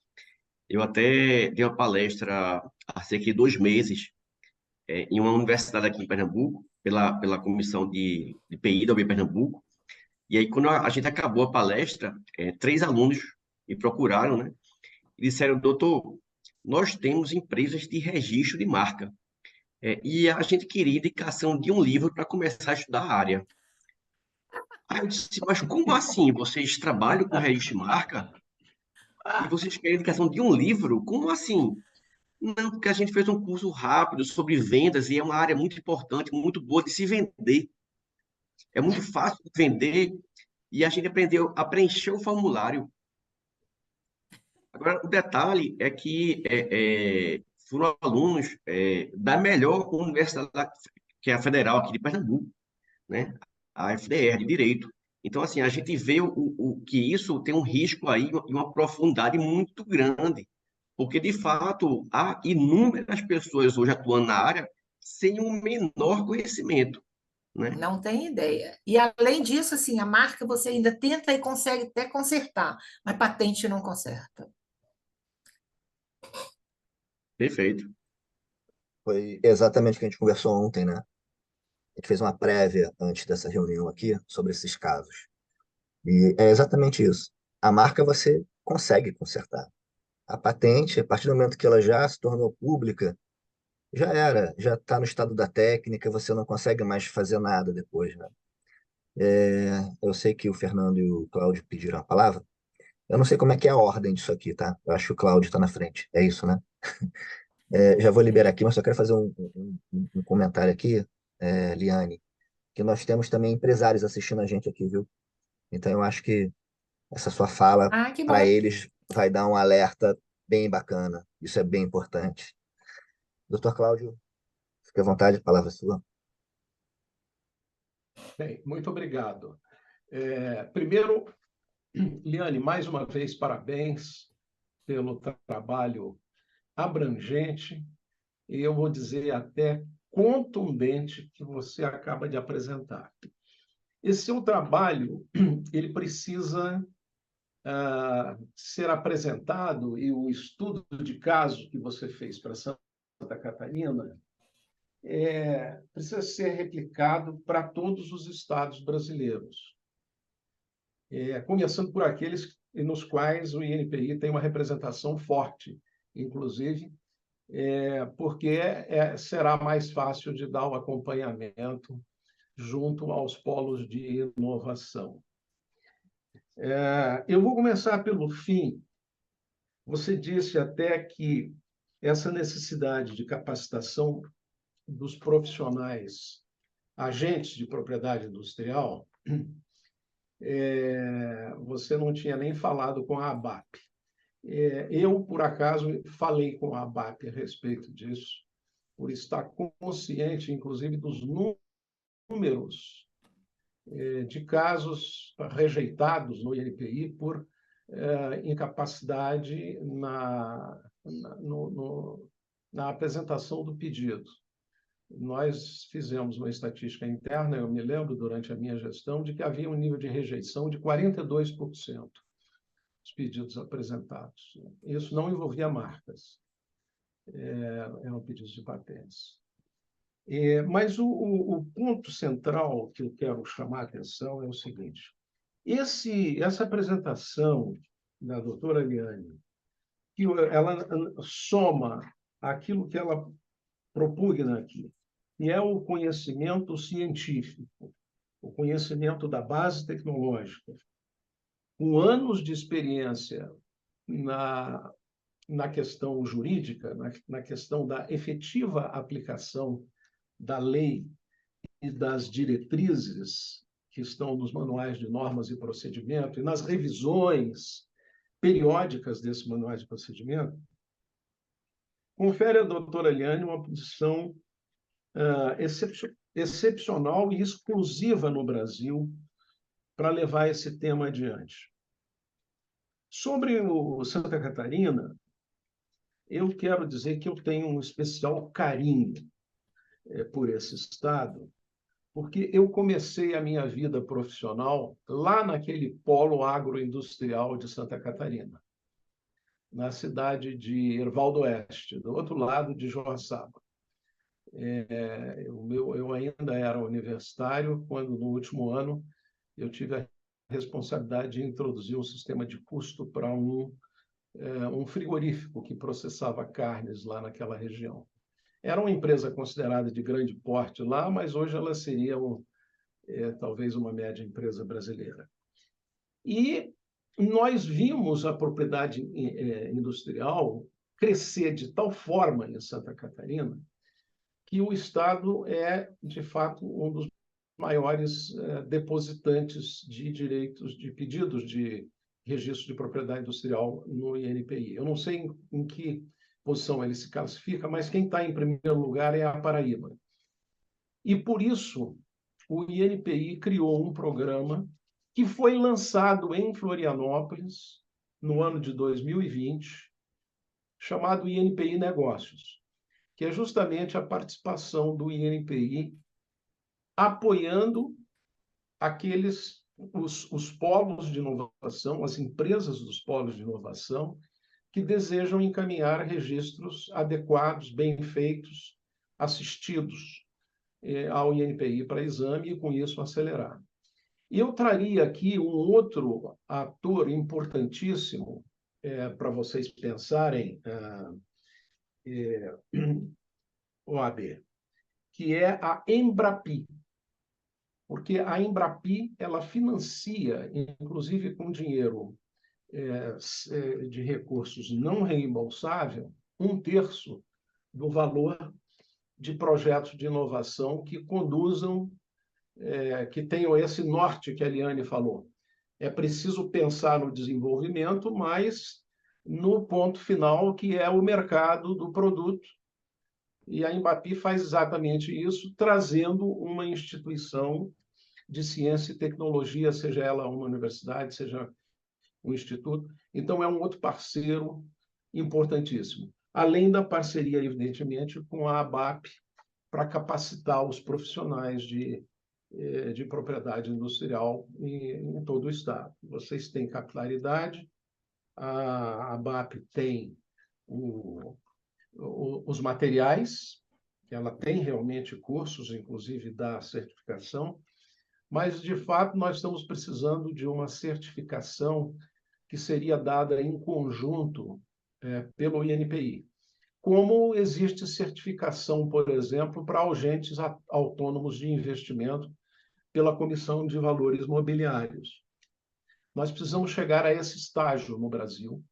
Eu até dei uma palestra há cerca de 2 meses, em uma universidade aqui em Pernambuco, pela comissão de PI da UB Pernambuco. E aí, quando a gente acabou a palestra, 3 alunos me procuraram, né? E disseram: doutor, nós temos empresas de registro de marca, e a gente queria indicação de um livro para começar a estudar a área. Aí eu disse: mas como assim? Vocês trabalham com registro de marca e vocês querem indicação de um livro? Como assim? Não, porque a gente fez um curso rápido sobre vendas e é uma área muito importante, muito boa de se vender. É muito fácil de vender e a gente aprendeu a preencher o formulário. Agora, o detalhe é que foram alunos da melhor universidade, que é a Federal aqui de Pernambuco, né? A FDR, de Direito. Então, assim, a gente vê que isso tem um risco aí e uma profundidade muito grande, porque, de fato, há inúmeras pessoas hoje atuando na área sem o menor conhecimento, né? Não tem ideia. E, além disso, assim, a marca você ainda tenta e consegue até consertar, mas patente não conserta. Perfeito. Foi exatamente o que a gente conversou ontem, né? A gente fez uma prévia antes dessa reunião aqui sobre esses casos. E é exatamente isso. A marca você consegue consertar. A patente, a partir do momento que ela já se tornou pública, já era, já está no estado da técnica, você não consegue mais fazer nada depois, né? Eu sei que o Fernando e o Cláudio pediram a palavra. Eu não sei como é que é a ordem disso aqui, tá? Eu acho que o Cláudio está na frente. É isso, né? Já vou liberar aqui, mas só quero fazer um comentário aqui, Liane, que nós temos também empresários assistindo a gente aqui, viu? Então eu acho que essa sua fala Ah, que para bom. eles vai dar um alerta bem bacana. Isso é bem importante. Doutor Cláudio, fique à vontade, a palavra é sua. Bem, muito obrigado. Primeiro, Liane, mais uma vez, parabéns pelo trabalho abrangente e eu vou dizer até contundente que você acaba de apresentar. Esse seu trabalho, ele precisa ser apresentado e o estudo de caso que você fez para Santa Catarina precisa ser replicado para todos os estados brasileiros, começando por aqueles nos quais o INPI tem uma representação forte, inclusive, porque será mais fácil de dar o acompanhamento junto aos polos de inovação. Eu vou começar pelo fim. Você disse até que essa necessidade de capacitação dos profissionais, agentes de propriedade industrial, você não tinha nem falado com a ABAP. Eu, por acaso, falei com a ABAP a respeito disso, por estar consciente, inclusive, dos números de casos rejeitados no INPI por incapacidade na apresentação do pedido. Nós fizemos uma estatística interna, eu me lembro, durante a minha gestão, de que havia um nível de rejeição de 42% dos pedidos apresentados. Isso não envolvia marcas, eram pedidos de patentes. Mas o ponto central que eu quero chamar a atenção é o seguinte: essa apresentação da doutora Liane, que ela soma aquilo que ela propugna aqui, que é o conhecimento científico, o conhecimento da base tecnológica, com anos de experiência na questão jurídica, na questão da efetiva aplicação da lei e das diretrizes que estão nos manuais de normas e procedimento e nas revisões periódicas desses manuais de procedimento, confere à doutora Eliane uma posição excepcional e exclusiva no Brasil para levar esse tema adiante. Sobre o Santa Catarina, eu quero dizer que eu tenho um especial carinho por esse estado, porque eu comecei a minha vida profissional lá naquele polo agroindustrial de Santa Catarina, na cidade de Erval do Oeste, do outro lado de Joaçaba. Eu ainda era universitário quando, no último ano, eu tive a responsabilidade de introduzir um sistema de custo para um frigorífico que processava carnes lá naquela região. Era uma empresa considerada de grande porte lá, mas hoje ela seria talvez uma média empresa brasileira. E nós vimos a propriedade industrial crescer de tal forma em Santa Catarina que o Estado é, de fato, um dos maiores depositantes de direitos, de pedidos de registro de propriedade industrial no INPI. Eu não sei em que posição ele se classifica, mas quem está em primeiro lugar é a Paraíba. E, por isso, o INPI criou um programa que foi lançado em Florianópolis no ano de 2020, chamado INPI Negócios, que é justamente a participação do INPI apoiando os polos de inovação, as empresas dos polos de inovação, que desejam encaminhar registros adequados, bem feitos, assistidos ao INPI para exame e, com isso, acelerar. E eu traria aqui um outro ator importantíssimo para vocês pensarem, OAB, que é a Embrapi. Porque a Embrapi ela financia, inclusive com dinheiro de recursos não reembolsável, 1/3 do valor de projetos de inovação que conduzam, que tenham esse norte que a Eliane falou. É preciso pensar no desenvolvimento, mas no ponto final, que é o mercado do produto. E a Embrapi faz exatamente isso, trazendo uma instituição de ciência e tecnologia, seja ela uma universidade, seja um instituto. Então, é um outro parceiro importantíssimo. Além da parceria, evidentemente, com a ABAP, para capacitar os profissionais de propriedade industrial em todo o Estado. Vocês têm capilaridade, a ABAP tem os materiais, ela tem realmente cursos, inclusive da certificação, mas, de fato, nós estamos precisando de uma certificação que seria dada em conjunto pelo INPI. Como existe certificação, por exemplo, para agentes autônomos de investimento pela Comissão de Valores Mobiliários. Nós precisamos chegar a esse estágio no Brasil,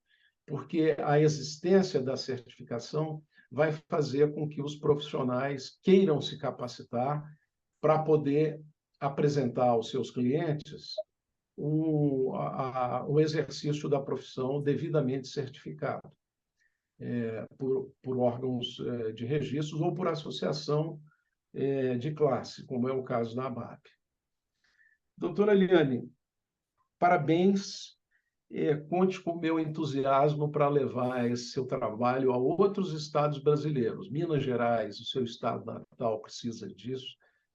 porque a existência da certificação vai fazer com que os profissionais queiram se capacitar para poder apresentar aos seus clientes o exercício da profissão devidamente certificado por órgãos de registros ou por associação de classe, como é o caso da ABAP. Doutora Eliane, parabéns. Conte com o meu entusiasmo para levar esse seu trabalho a outros estados brasileiros. Minas Gerais, o seu estado natal, precisa disso.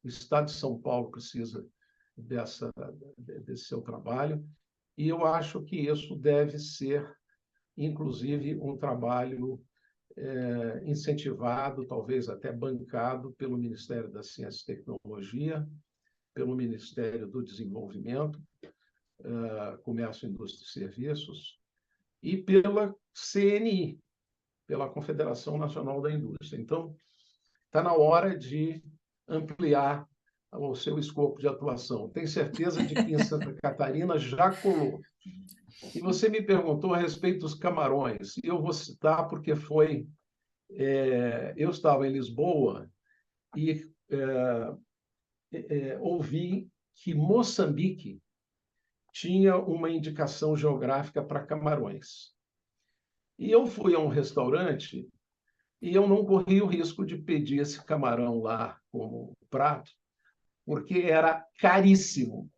O estado de São Paulo precisa desse seu trabalho. E eu acho que isso deve ser, inclusive, um trabalho incentivado, talvez até bancado pelo Ministério da Ciência e Tecnologia, pelo Ministério do Desenvolvimento, Comércio, Indústria e Serviços, e pela CNI, pela Confederação Nacional da Indústria. Então, está na hora de ampliar o seu escopo de atuação. Tenho certeza de que em Santa Catarina já colou. E você me perguntou a respeito dos camarões. Eu vou citar porque eu estava em Lisboa e ouvi que Moçambique tinha uma indicação geográfica para camarões. E eu fui a um restaurante e eu não corri o risco de pedir esse camarão lá como prato, porque era caríssimo.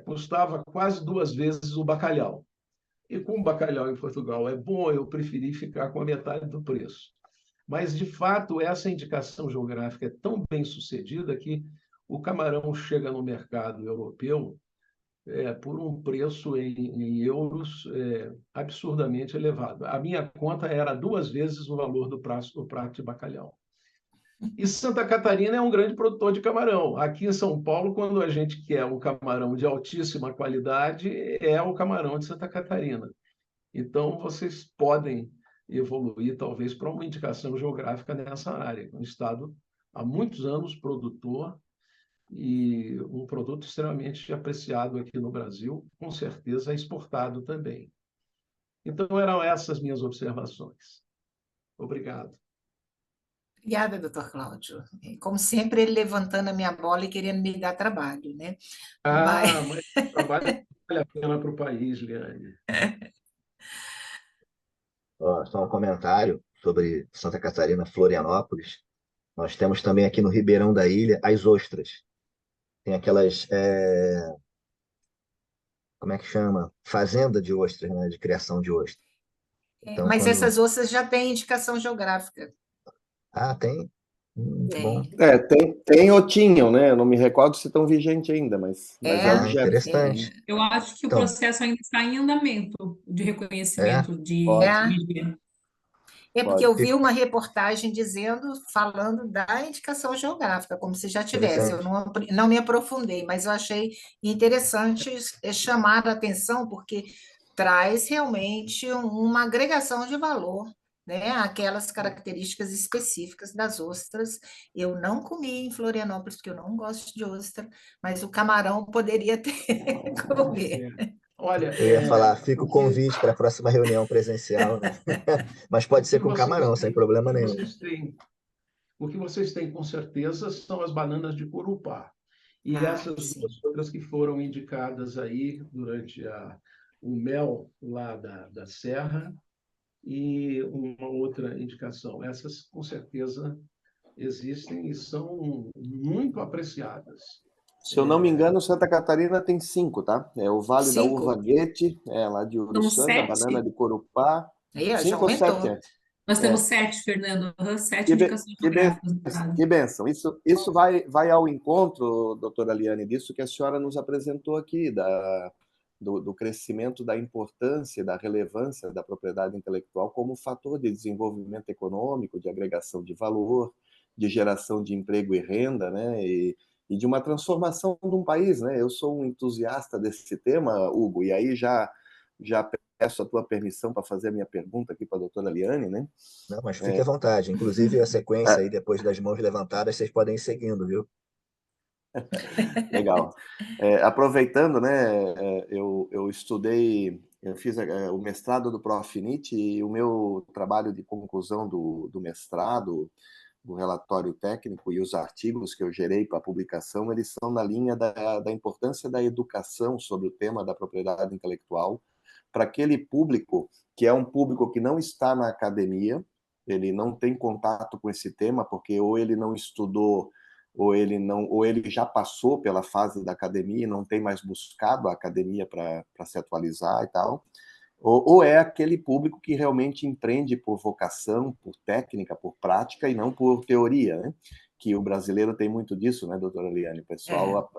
Custava quase 2 vezes o bacalhau. E como o bacalhau em Portugal é bom, eu preferi ficar com a metade do preço. Mas, de fato, essa indicação geográfica é tão bem sucedida que o camarão chega no mercado europeu por um preço em euros absurdamente elevado. A minha conta era 2 vezes o valor do prato de bacalhau. E Santa Catarina é um grande produtor de camarão. Aqui em São Paulo, quando a gente quer um camarão de altíssima qualidade, é o camarão de Santa Catarina. Então, vocês podem evoluir, talvez, para uma indicação geográfica nessa área. Um estado, há muitos anos, produtor e um produto extremamente apreciado aqui no Brasil, com certeza exportado também. Então, eram essas minhas observações. Obrigado. Obrigada, doutor Cláudio. Como sempre, ele levantando a minha bola e querendo me dar trabalho, né? Mas o trabalho vale a pena para o país, Liane. Só um comentário sobre Santa Catarina, Florianópolis. Nós temos também aqui no Ribeirão da Ilha as ostras. Tem aquelas, como é que chama? Fazenda de ostras, né? De criação de ostras. Então, Mas essas ostras já têm indicação geográfica. tem? Bom. Tem ou tinham, né? Eu não me recordo se estão vigentes ainda, mas é objeto. Interessante. Eu acho que o Então, processo ainda está em andamento de reconhecimento de Pode. mídia. Porque eu vi Fico- uma reportagem falando da indicação geográfica, como se já tivesse. Eu não me aprofundei, mas eu achei interessante chamar a atenção, porque traz realmente uma agregação de valor, né? Aquelas características específicas das ostras. Eu não comi em Florianópolis, porque eu não gosto de ostra, mas o camarão poderia ter comer. Olha, eu ia falar, fica o porque convite para a próxima reunião presencial, né? Mas o pode que ser com camarão, sem problema nenhum. o que vocês têm com certeza são as bananas de Corupá. E essas Sim. duas outras que foram indicadas aí durante o mel lá da Serra e uma outra indicação. Essas, com certeza, existem e são muito apreciadas. Se eu não me engano, Santa Catarina tem 5, tá? É o Vale da Uva 5? Guete, lá de Somos Uruçanga, Banana 7? de Corupá. Aí, ó, já 5 ou 7, aumentou. Nós temos é. 7, Fernando. 7 Que, indicações que, geográficas no estado. que bênção. Isso vai ao encontro, doutora Liane, disso que a senhora nos apresentou aqui, do crescimento, da importância, da relevância da propriedade intelectual como fator de desenvolvimento econômico, de agregação de valor, de geração de emprego e renda, né? E de uma transformação de um país, né? Eu sou um entusiasta desse tema, Hugo, e aí já peço a tua permissão para fazer a minha pergunta aqui para a doutora Liane, né? Não, mas fique à vontade. Inclusive, a sequência aí, depois das mãos levantadas, vocês podem ir seguindo, viu? Legal. Aproveitando, né, eu estudei, eu fiz o mestrado do Profinit e o meu trabalho de conclusão do mestrado, o relatório técnico e os artigos que eu gerei para publicação, eles são na linha da importância da educação sobre o tema da propriedade intelectual para aquele público que é um público que não está na academia, ele não tem contato com esse tema, porque ou ele não estudou ou ele já passou pela fase da academia e não tem mais buscado a academia para se atualizar e tal, ou é aquele público que realmente empreende por vocação, por técnica, por prática e não por teoria, né? Que o brasileiro tem muito disso, né, doutora Liane? O pessoal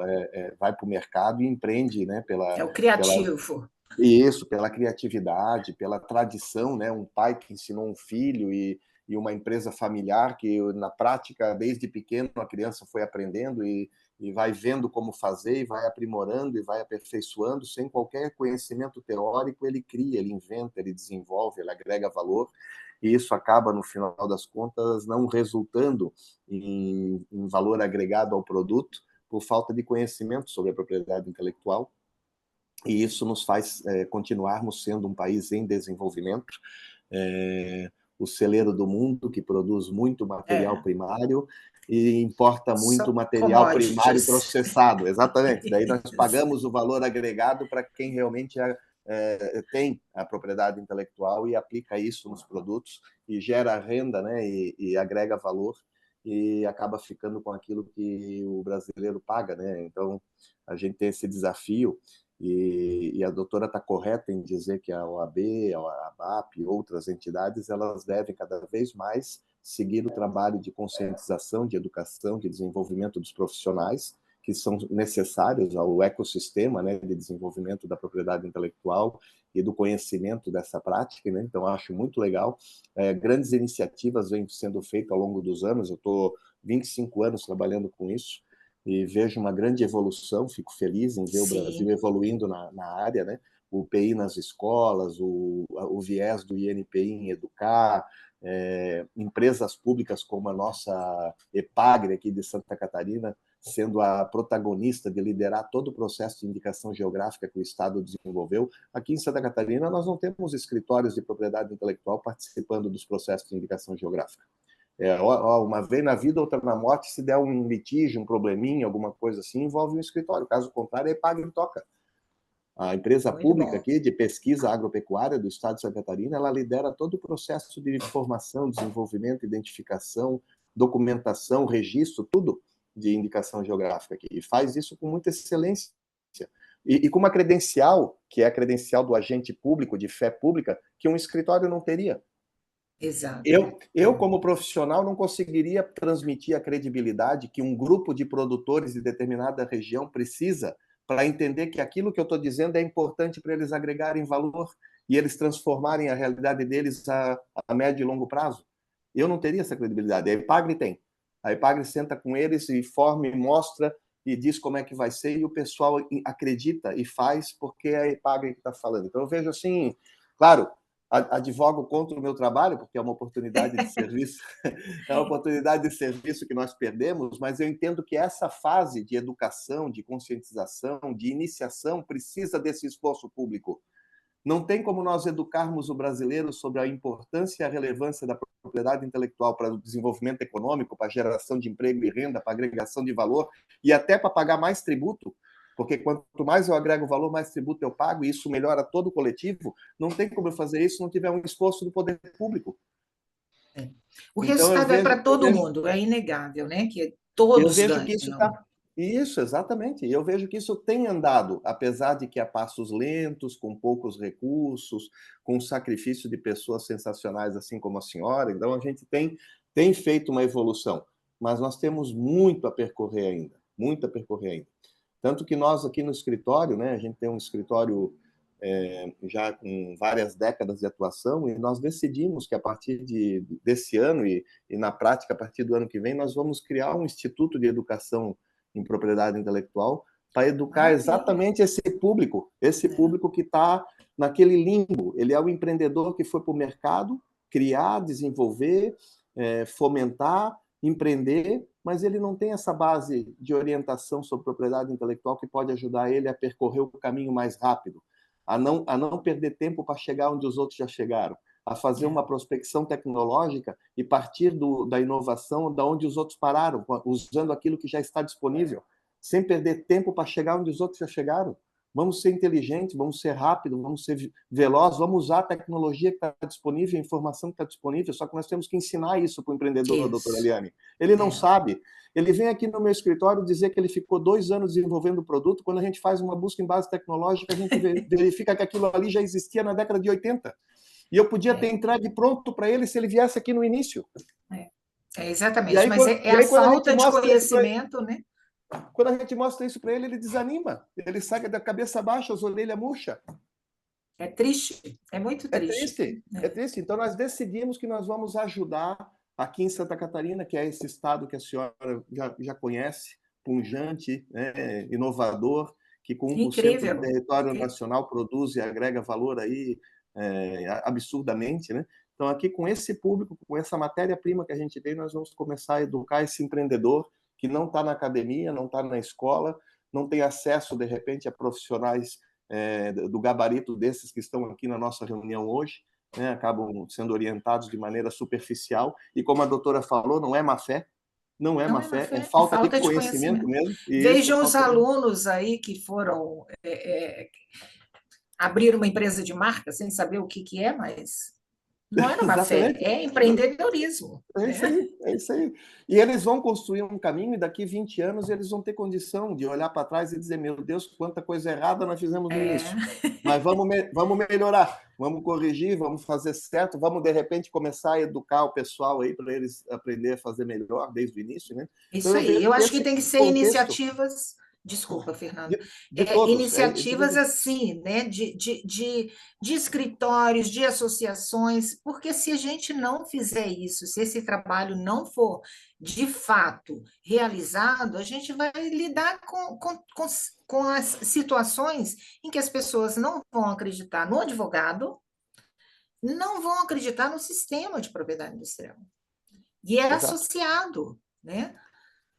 vai para o mercado e empreende, né, É o criativo. Isso, pela criatividade, pela tradição, né? Um pai que ensinou um filho e uma empresa familiar que, na prática, desde pequeno, a criança foi aprendendo e vai vendo como fazer, e vai aprimorando, e vai aperfeiçoando, sem qualquer conhecimento teórico, ele cria, ele inventa, ele desenvolve, ele agrega valor, e isso acaba, no final das contas, não resultando em valor agregado ao produto, por falta de conhecimento sobre a propriedade intelectual, e isso nos faz continuarmos sendo um país em desenvolvimento, o celeiro do mundo, que produz muito material primário e importa muito material primário processado. Exatamente. Daí nós pagamos o valor agregado para quem realmente tem a propriedade intelectual e aplica isso nos produtos e gera renda, né, e agrega valor e acaba ficando com aquilo que o brasileiro paga, né? Então, a gente tem esse desafio e a doutora está correta em dizer que a OAB, a ABAP e outras entidades, elas devem cada vez mais seguir o trabalho de conscientização, de educação, de desenvolvimento dos profissionais, que são necessários ao ecossistema, né, de desenvolvimento da propriedade intelectual e do conhecimento dessa prática, né? Então, acho muito legal. Grandes iniciativas vêm sendo feitas ao longo dos anos, eu estou 25 anos trabalhando com isso, e vejo uma grande evolução, fico feliz em ver o Brasil evoluindo na área, né? O PI nas escolas, o viés do INPI em educar, empresas públicas como a nossa EPAGRE aqui de Santa Catarina, sendo a protagonista de liderar todo o processo de indicação geográfica que o Estado desenvolveu. Aqui em Santa Catarina, nós não temos escritórios de propriedade intelectual participando dos processos de indicação geográfica. Uma vez na vida, outra na morte, se der um litígio, um probleminha, alguma coisa assim, envolve um escritório. Caso contrário, é paga e toca. A empresa pública aqui de pesquisa agropecuária do Estado de Santa Catarina, ela lidera todo o processo de formação, desenvolvimento, identificação, documentação, registro, tudo de indicação geográfica aqui. E faz isso com muita excelência. E com uma credencial, que é a credencial do agente público, de fé pública, que um escritório não teria. Exato. Eu, como profissional, não conseguiria transmitir a credibilidade que um grupo de produtores de determinada região precisa para entender que aquilo que eu estou dizendo é importante para eles agregarem valor e eles transformarem a realidade deles a médio e longo prazo. Eu não teria essa credibilidade. A Epagre tem. A Epagre senta com eles e forma e mostra e diz como é que vai ser, e o pessoal acredita e faz porque é a Epagre que está falando. Então, eu vejo assim, claro, advogo contra o meu trabalho, porque é uma oportunidade de serviço, é uma oportunidade de serviço que nós perdemos, mas eu entendo que essa fase de educação, de conscientização, de iniciação, precisa desse esforço público. Não tem como nós educarmos o brasileiro sobre a importância e a relevância da propriedade intelectual para o desenvolvimento econômico, para a geração de emprego e renda, para a agregação de valor e até para pagar mais tributo, porque quanto mais eu agrego valor, mais tributo eu pago, e isso melhora todo o coletivo. Não tem como eu fazer isso se não tiver um esforço do poder público. O Então, resultado é para todo mundo, é inegável, né? Que eu todos vejo que isso ganham. está. Isso, exatamente. Eu vejo que isso tem andado, apesar de que a passos lentos, com poucos recursos, com o sacrifício de pessoas sensacionais, assim como a senhora. Então, a gente tem feito uma evolução, mas nós temos muito a percorrer ainda, muito a percorrer ainda. Tanto que nós aqui no escritório, né, a gente tem um escritório já com várias décadas de atuação, e nós decidimos que a partir desse ano e na prática a partir do ano que vem, nós vamos criar um instituto de educação em propriedade intelectual para educar exatamente esse público que está naquele limbo. Ele é o empreendedor que foi para o mercado criar, desenvolver, fomentar, empreender, mas ele não tem essa base de orientação sobre propriedade intelectual que pode ajudar ele a percorrer o caminho mais rápido, a não perder tempo para chegar onde os outros já chegaram, a fazer uma prospecção tecnológica e partir da inovação da onde os outros pararam, usando aquilo que já está disponível, sem perder tempo para chegar onde os outros já chegaram. Vamos ser inteligentes, vamos ser rápidos, vamos ser velozes, vamos usar a tecnologia que está disponível, a informação que está disponível, só que nós temos que ensinar isso para o empreendedor, doutora Eliane. Ele não sabe. Ele vem aqui no meu escritório dizer que ele ficou 2 anos desenvolvendo o produto. Quando a gente faz uma busca em base tecnológica, a gente verifica que aquilo ali já existia na década de 80. E eu podia ter entregue pronto para ele se ele viesse aqui no início. Exatamente, aí, mas é a falta de conhecimento, né? Quando a gente mostra isso para ele, ele desanima. Ele sai da cabeça baixa, as orelhas murchas. É triste, é muito triste. É triste. Então, nós decidimos que nós vamos ajudar aqui em Santa Catarina, que é esse estado que a senhora já conhece, pujante, né, inovador, que com 1% do território nacional produz e agrega valor aí absurdamente, né? Então, aqui com esse público, com essa matéria-prima que a gente tem, nós vamos começar a educar esse empreendedor que não está na academia, não está na escola, não tem acesso, de repente, a profissionais do gabarito desses que estão aqui na nossa reunião hoje, né? Acabam sendo orientados de maneira superficial, e como a doutora falou, não é má fé, não é má fé, é falta de conhecimento mesmo. Vejam os alunos aí que foram abrir uma empresa de marca sem saber o que é, mas não é má fé, é empreendedorismo. É isso aí. E eles vão construir um caminho, e daqui 20 anos eles vão ter condição de olhar para trás e dizer: meu Deus, quanta coisa errada nós fizemos no início. Mas vamos melhorar, vamos corrigir, vamos fazer certo, vamos, de repente, começar a educar o pessoal aí para eles aprender a fazer melhor desde o início, né? Isso então, aí. Eu acho que tem que ser iniciativas... Desculpa, Fernando. De todos, iniciativas assim, né? De escritórios, de associações, porque se a gente não fizer isso, se esse trabalho não for de fato realizado, a gente vai lidar com as situações em que as pessoas não vão acreditar no advogado, não vão acreditar no sistema de propriedade industrial. E é associado, né?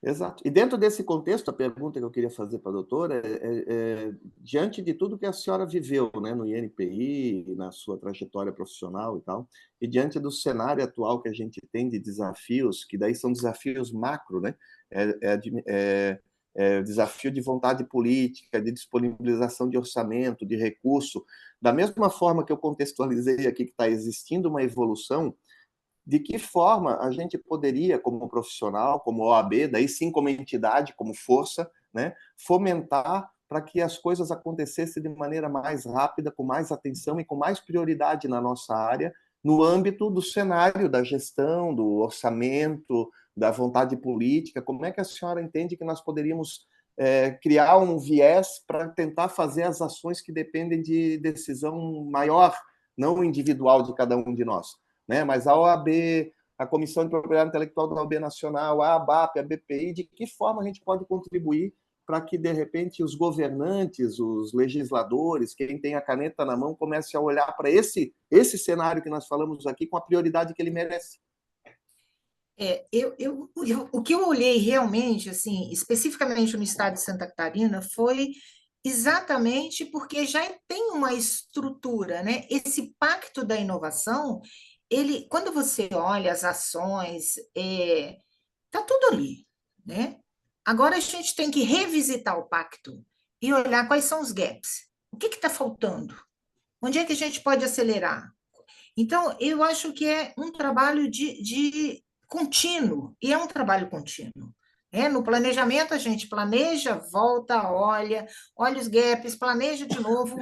Exato. E dentro desse contexto, a pergunta que eu queria fazer para a doutora diante de tudo que a senhora viveu, né, no INPI, na sua trajetória profissional e tal, e diante do cenário atual que a gente tem de desafios, que daí são desafios macro, né, desafio de vontade política, de disponibilização de orçamento, de recurso, da mesma forma que eu contextualizei aqui que está existindo uma evolução, de que forma a gente poderia, como profissional, como OAB, daí sim como entidade, como força, né, fomentar para que as coisas acontecessem de maneira mais rápida, com mais atenção e com mais prioridade na nossa área, no âmbito do cenário da gestão, do orçamento, da vontade política. Como é que a senhora entende que nós poderíamos criar um viés para tentar fazer as ações que dependem de decisão maior, não individual de cada um de nós, né? Mas a OAB, a Comissão de Propriedade Intelectual da OAB Nacional, a ABAP, a BPI, de que forma a gente pode contribuir para que, de repente, os governantes, os legisladores, quem tem a caneta na mão, comece a olhar para esse cenário que nós falamos aqui com a prioridade que ele merece. O que eu olhei realmente, assim, especificamente no estado de Santa Catarina, foi exatamente porque já tem uma estrutura, né? Esse pacto da inovação, ele, quando você olha as ações, tá tudo ali, né? Agora a gente tem que revisitar o pacto e olhar quais são os gaps. O que está faltando? Onde é que a gente pode acelerar? Então, eu acho que é um trabalho de contínuo, e é um trabalho contínuo. No planejamento, a gente planeja, volta, olha os gaps, planeja de novo,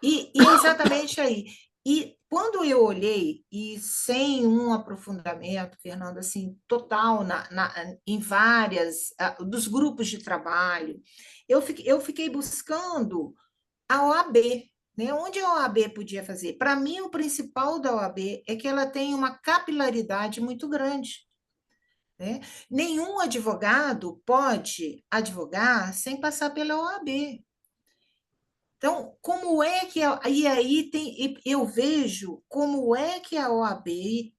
e é exatamente aí. E quando eu olhei, e sem um aprofundamento, Fernando, assim, total em várias dos grupos de trabalho, eu fiquei buscando a OAB, né? Onde a OAB podia fazer? Para mim, o principal da OAB é que ela tem uma capilaridade muito grande, né? Nenhum advogado pode advogar sem passar pela OAB. Então, como é que eu vejo como é que a OAB,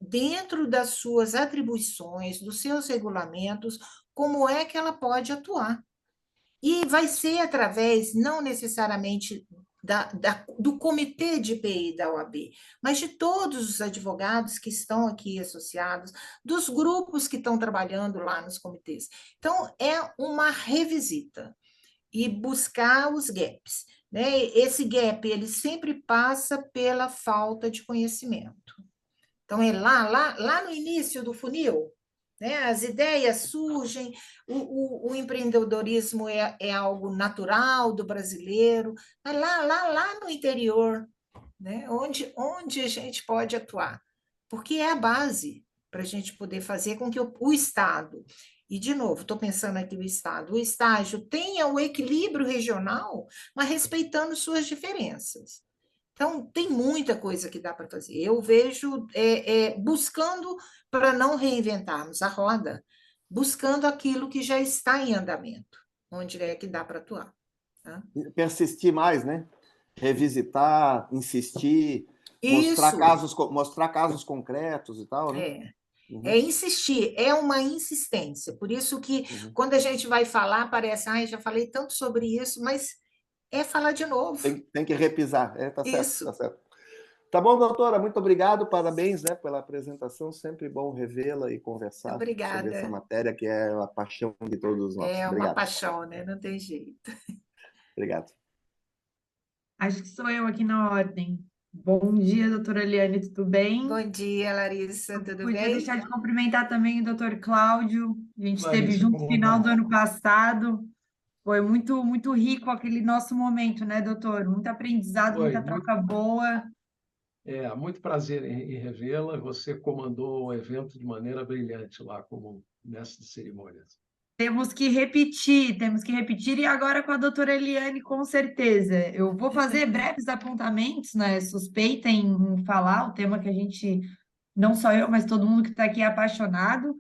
dentro das suas atribuições, dos seus regulamentos, como é que ela pode atuar? E vai ser através, não necessariamente do comitê de IPI da OAB, mas de todos os advogados que estão aqui associados, dos grupos que estão trabalhando lá nos comitês. Então, é uma revisita e buscar os gaps, né? Esse gap, ele sempre passa pela falta de conhecimento. Então, é lá no início do funil, né? As ideias surgem, o empreendedorismo é algo natural do brasileiro, mas lá no interior, né? Onde a gente pode atuar, porque é a base para a gente poder fazer com que o Estado, e de novo, estou pensando aqui o estágio tenha o equilíbrio regional, mas respeitando suas diferenças. Então, tem muita coisa que dá para fazer. Eu vejo buscando para não reinventarmos a roda, buscando aquilo que já está em andamento, onde é que dá para atuar. Tá? Persistir mais, né? Revisitar, insistir, mostrar casos concretos e tal, né? Insistir, é uma insistência. Por isso que, quando a gente vai falar, parece, já falei tanto sobre isso, mas é falar de novo. Tem que repisar. Tá certo, isso. tá certo. Tá bom, doutora, muito obrigado, parabéns, né, pela apresentação, sempre bom revê-la e conversar sobre essa matéria, que é a paixão de todos nós. É Obrigado. uma paixão, né? Não tem jeito. Obrigado. Acho que sou eu aqui na ordem. Bom dia, doutora Eliane, tudo bem? Bom dia, Larissa, tudo bem? Podia deixar de cumprimentar também o doutor Cláudio, a gente esteve junto no final do ano passado, foi muito, muito rico aquele nosso momento, né, doutor? Muito aprendizado, muita troca boa. Muito prazer em revê-la. Você comandou o evento de maneira brilhante lá, como mestre de cerimônias. Temos que repetir, e agora com a doutora Eliane, com certeza. Eu vou fazer breves apontamentos, né? Suspeita em falar o tema que a gente, não só eu, mas todo mundo que está aqui é apaixonado.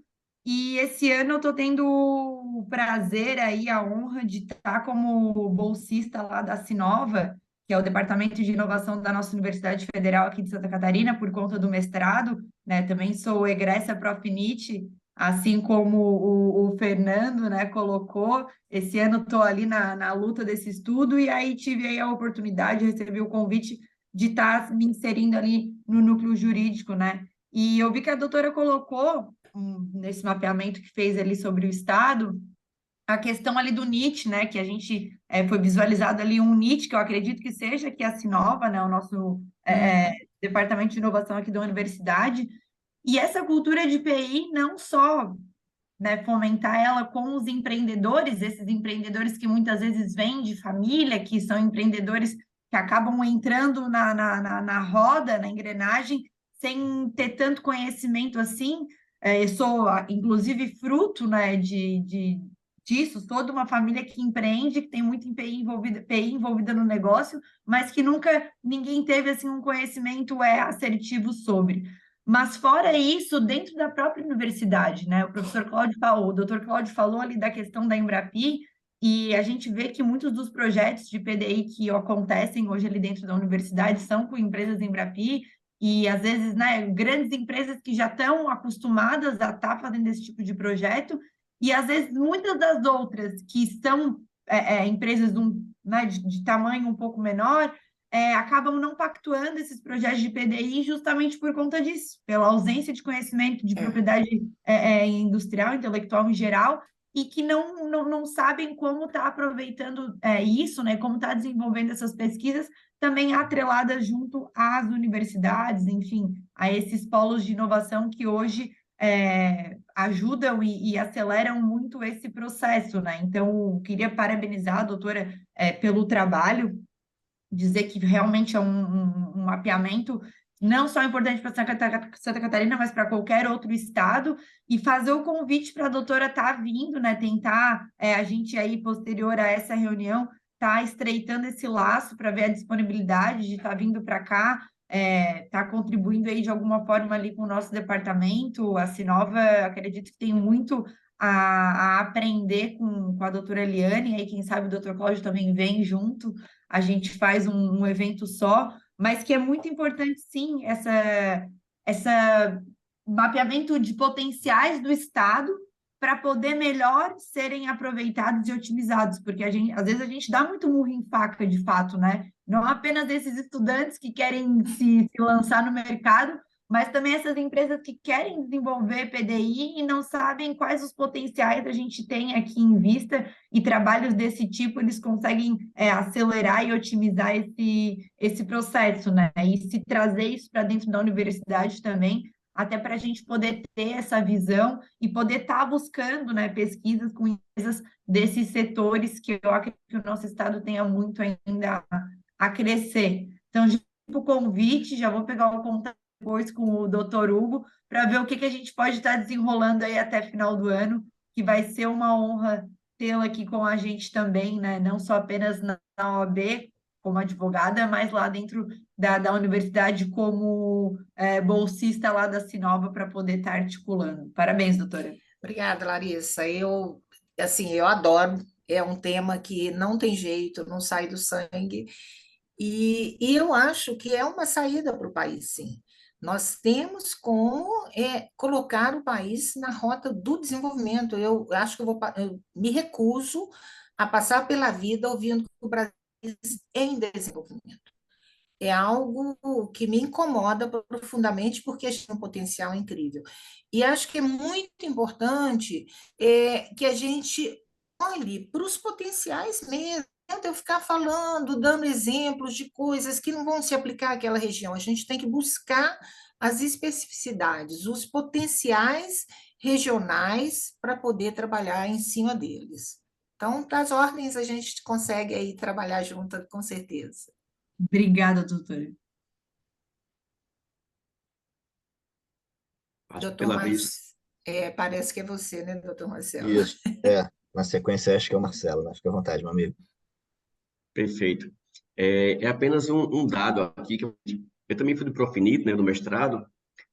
E esse ano eu estou tendo o prazer aí, a honra de estar como bolsista lá da Sinova, que é o Departamento de Inovação da nossa Universidade Federal aqui de Santa Catarina, por conta do mestrado, né? Também sou egressa Profinite, assim como o Fernando, né, colocou. Esse ano estou ali na luta desse estudo, e aí tive aí a oportunidade, recebi o convite de estar me inserindo ali no núcleo jurídico, né? E eu vi que a doutora colocou, nesse mapeamento que fez ali sobre o Estado, a questão ali do NIT, né, que a gente foi visualizado ali um NIT, que eu acredito que seja aqui a Sinova, né, o nosso departamento de inovação aqui da universidade, e essa cultura de PI não só, né, fomentar ela com os empreendedores, esses empreendedores que muitas vezes vêm de família, que são empreendedores que acabam entrando na roda, na engrenagem, sem ter tanto conhecimento assim. Eu sou, inclusive, fruto, né, disso, sou de uma família que empreende, que tem muito PI envolvida no negócio, mas que nunca ninguém teve assim um conhecimento assertivo sobre. Mas fora isso, dentro da própria universidade, né? O doutor Cláudio falou ali da questão da Embrapi, e a gente vê que muitos dos projetos de PDI que acontecem hoje ali dentro da universidade são com empresas Embrapi, e às vezes, né, grandes empresas que já estão acostumadas a estar fazendo esse tipo de projeto, e às vezes muitas das outras que são empresas né, de tamanho um pouco menor, acabam não pactuando esses projetos de PDI justamente por conta disso, pela ausência de conhecimento de propriedade industrial, intelectual em geral, e que não sabem como está aproveitando isso, né, como está desenvolvendo essas pesquisas, também atreladas junto às universidades, enfim, a esses polos de inovação que hoje ajudam e aceleram muito esse processo, né? Então, queria parabenizar a doutora pelo trabalho, dizer que realmente é um mapeamento não só importante para Santa Catarina, mas para qualquer outro estado, e fazer o convite para a doutora estar vindo, né? Tentar, a gente aí, posterior a essa reunião, tá estreitando esse laço para ver a disponibilidade de estar vindo para cá, tá contribuindo aí de alguma forma ali com o nosso departamento. A Sinova, acredito que tem muito a aprender com a doutora Eliane, e aí quem sabe o doutor Cláudio também vem junto, a gente faz um evento só, mas que é muito importante, sim, essa mapeamento de potenciais do Estado para poder melhor serem aproveitados e otimizados, porque às vezes a gente dá muito murro em faca, de fato, né? Não apenas esses estudantes que querem se lançar no mercado, mas também essas empresas que querem desenvolver PDI e não sabem quais os potenciais a gente tem aqui em vista, e trabalhos desse tipo eles conseguem acelerar e otimizar esse processo, né? E se trazer isso para dentro da universidade também, até para a gente poder ter essa visão e poder estar buscando, né, pesquisas com empresas desses setores que eu acredito que o nosso estado tenha muito ainda a crescer. Então, já o convite, já vou pegar o contato depois com o doutor Hugo, para ver o que a gente pode estar desenrolando aí até final do ano, que vai ser uma honra tê-la aqui com a gente também, né? Não só apenas na OAB, como advogada, mas lá dentro da universidade como bolsista lá da Sinova para poder estar articulando. Parabéns, doutora. Obrigada, Larissa. Eu adoro, é um tema que não tem jeito, não sai do sangue, e eu acho que é uma saída para o país, sim. Nós temos como colocar o país na rota do desenvolvimento. Eu acho que eu me recuso a passar pela vida ouvindo que o Brasil é em desenvolvimento. É algo que me incomoda profundamente, porque a gente tem um potencial incrível. E acho que é muito importante que a gente olhe para os potenciais mesmo. Não adianta eu ficar falando, dando exemplos de coisas que não vão se aplicar àquela região. A gente tem que buscar as especificidades, os potenciais regionais para poder trabalhar em cima deles. Então, das ordens, a gente consegue aí trabalhar junto, com certeza. Obrigada, doutora. Acho que Doutor pela vez. parece que é você, né, doutor Marcelo? Isso, na sequência acho que é o Marcelo, né? Fica à vontade, meu amigo. Perfeito. É apenas um dado aqui, que eu também fui do Profinito, né, do mestrado,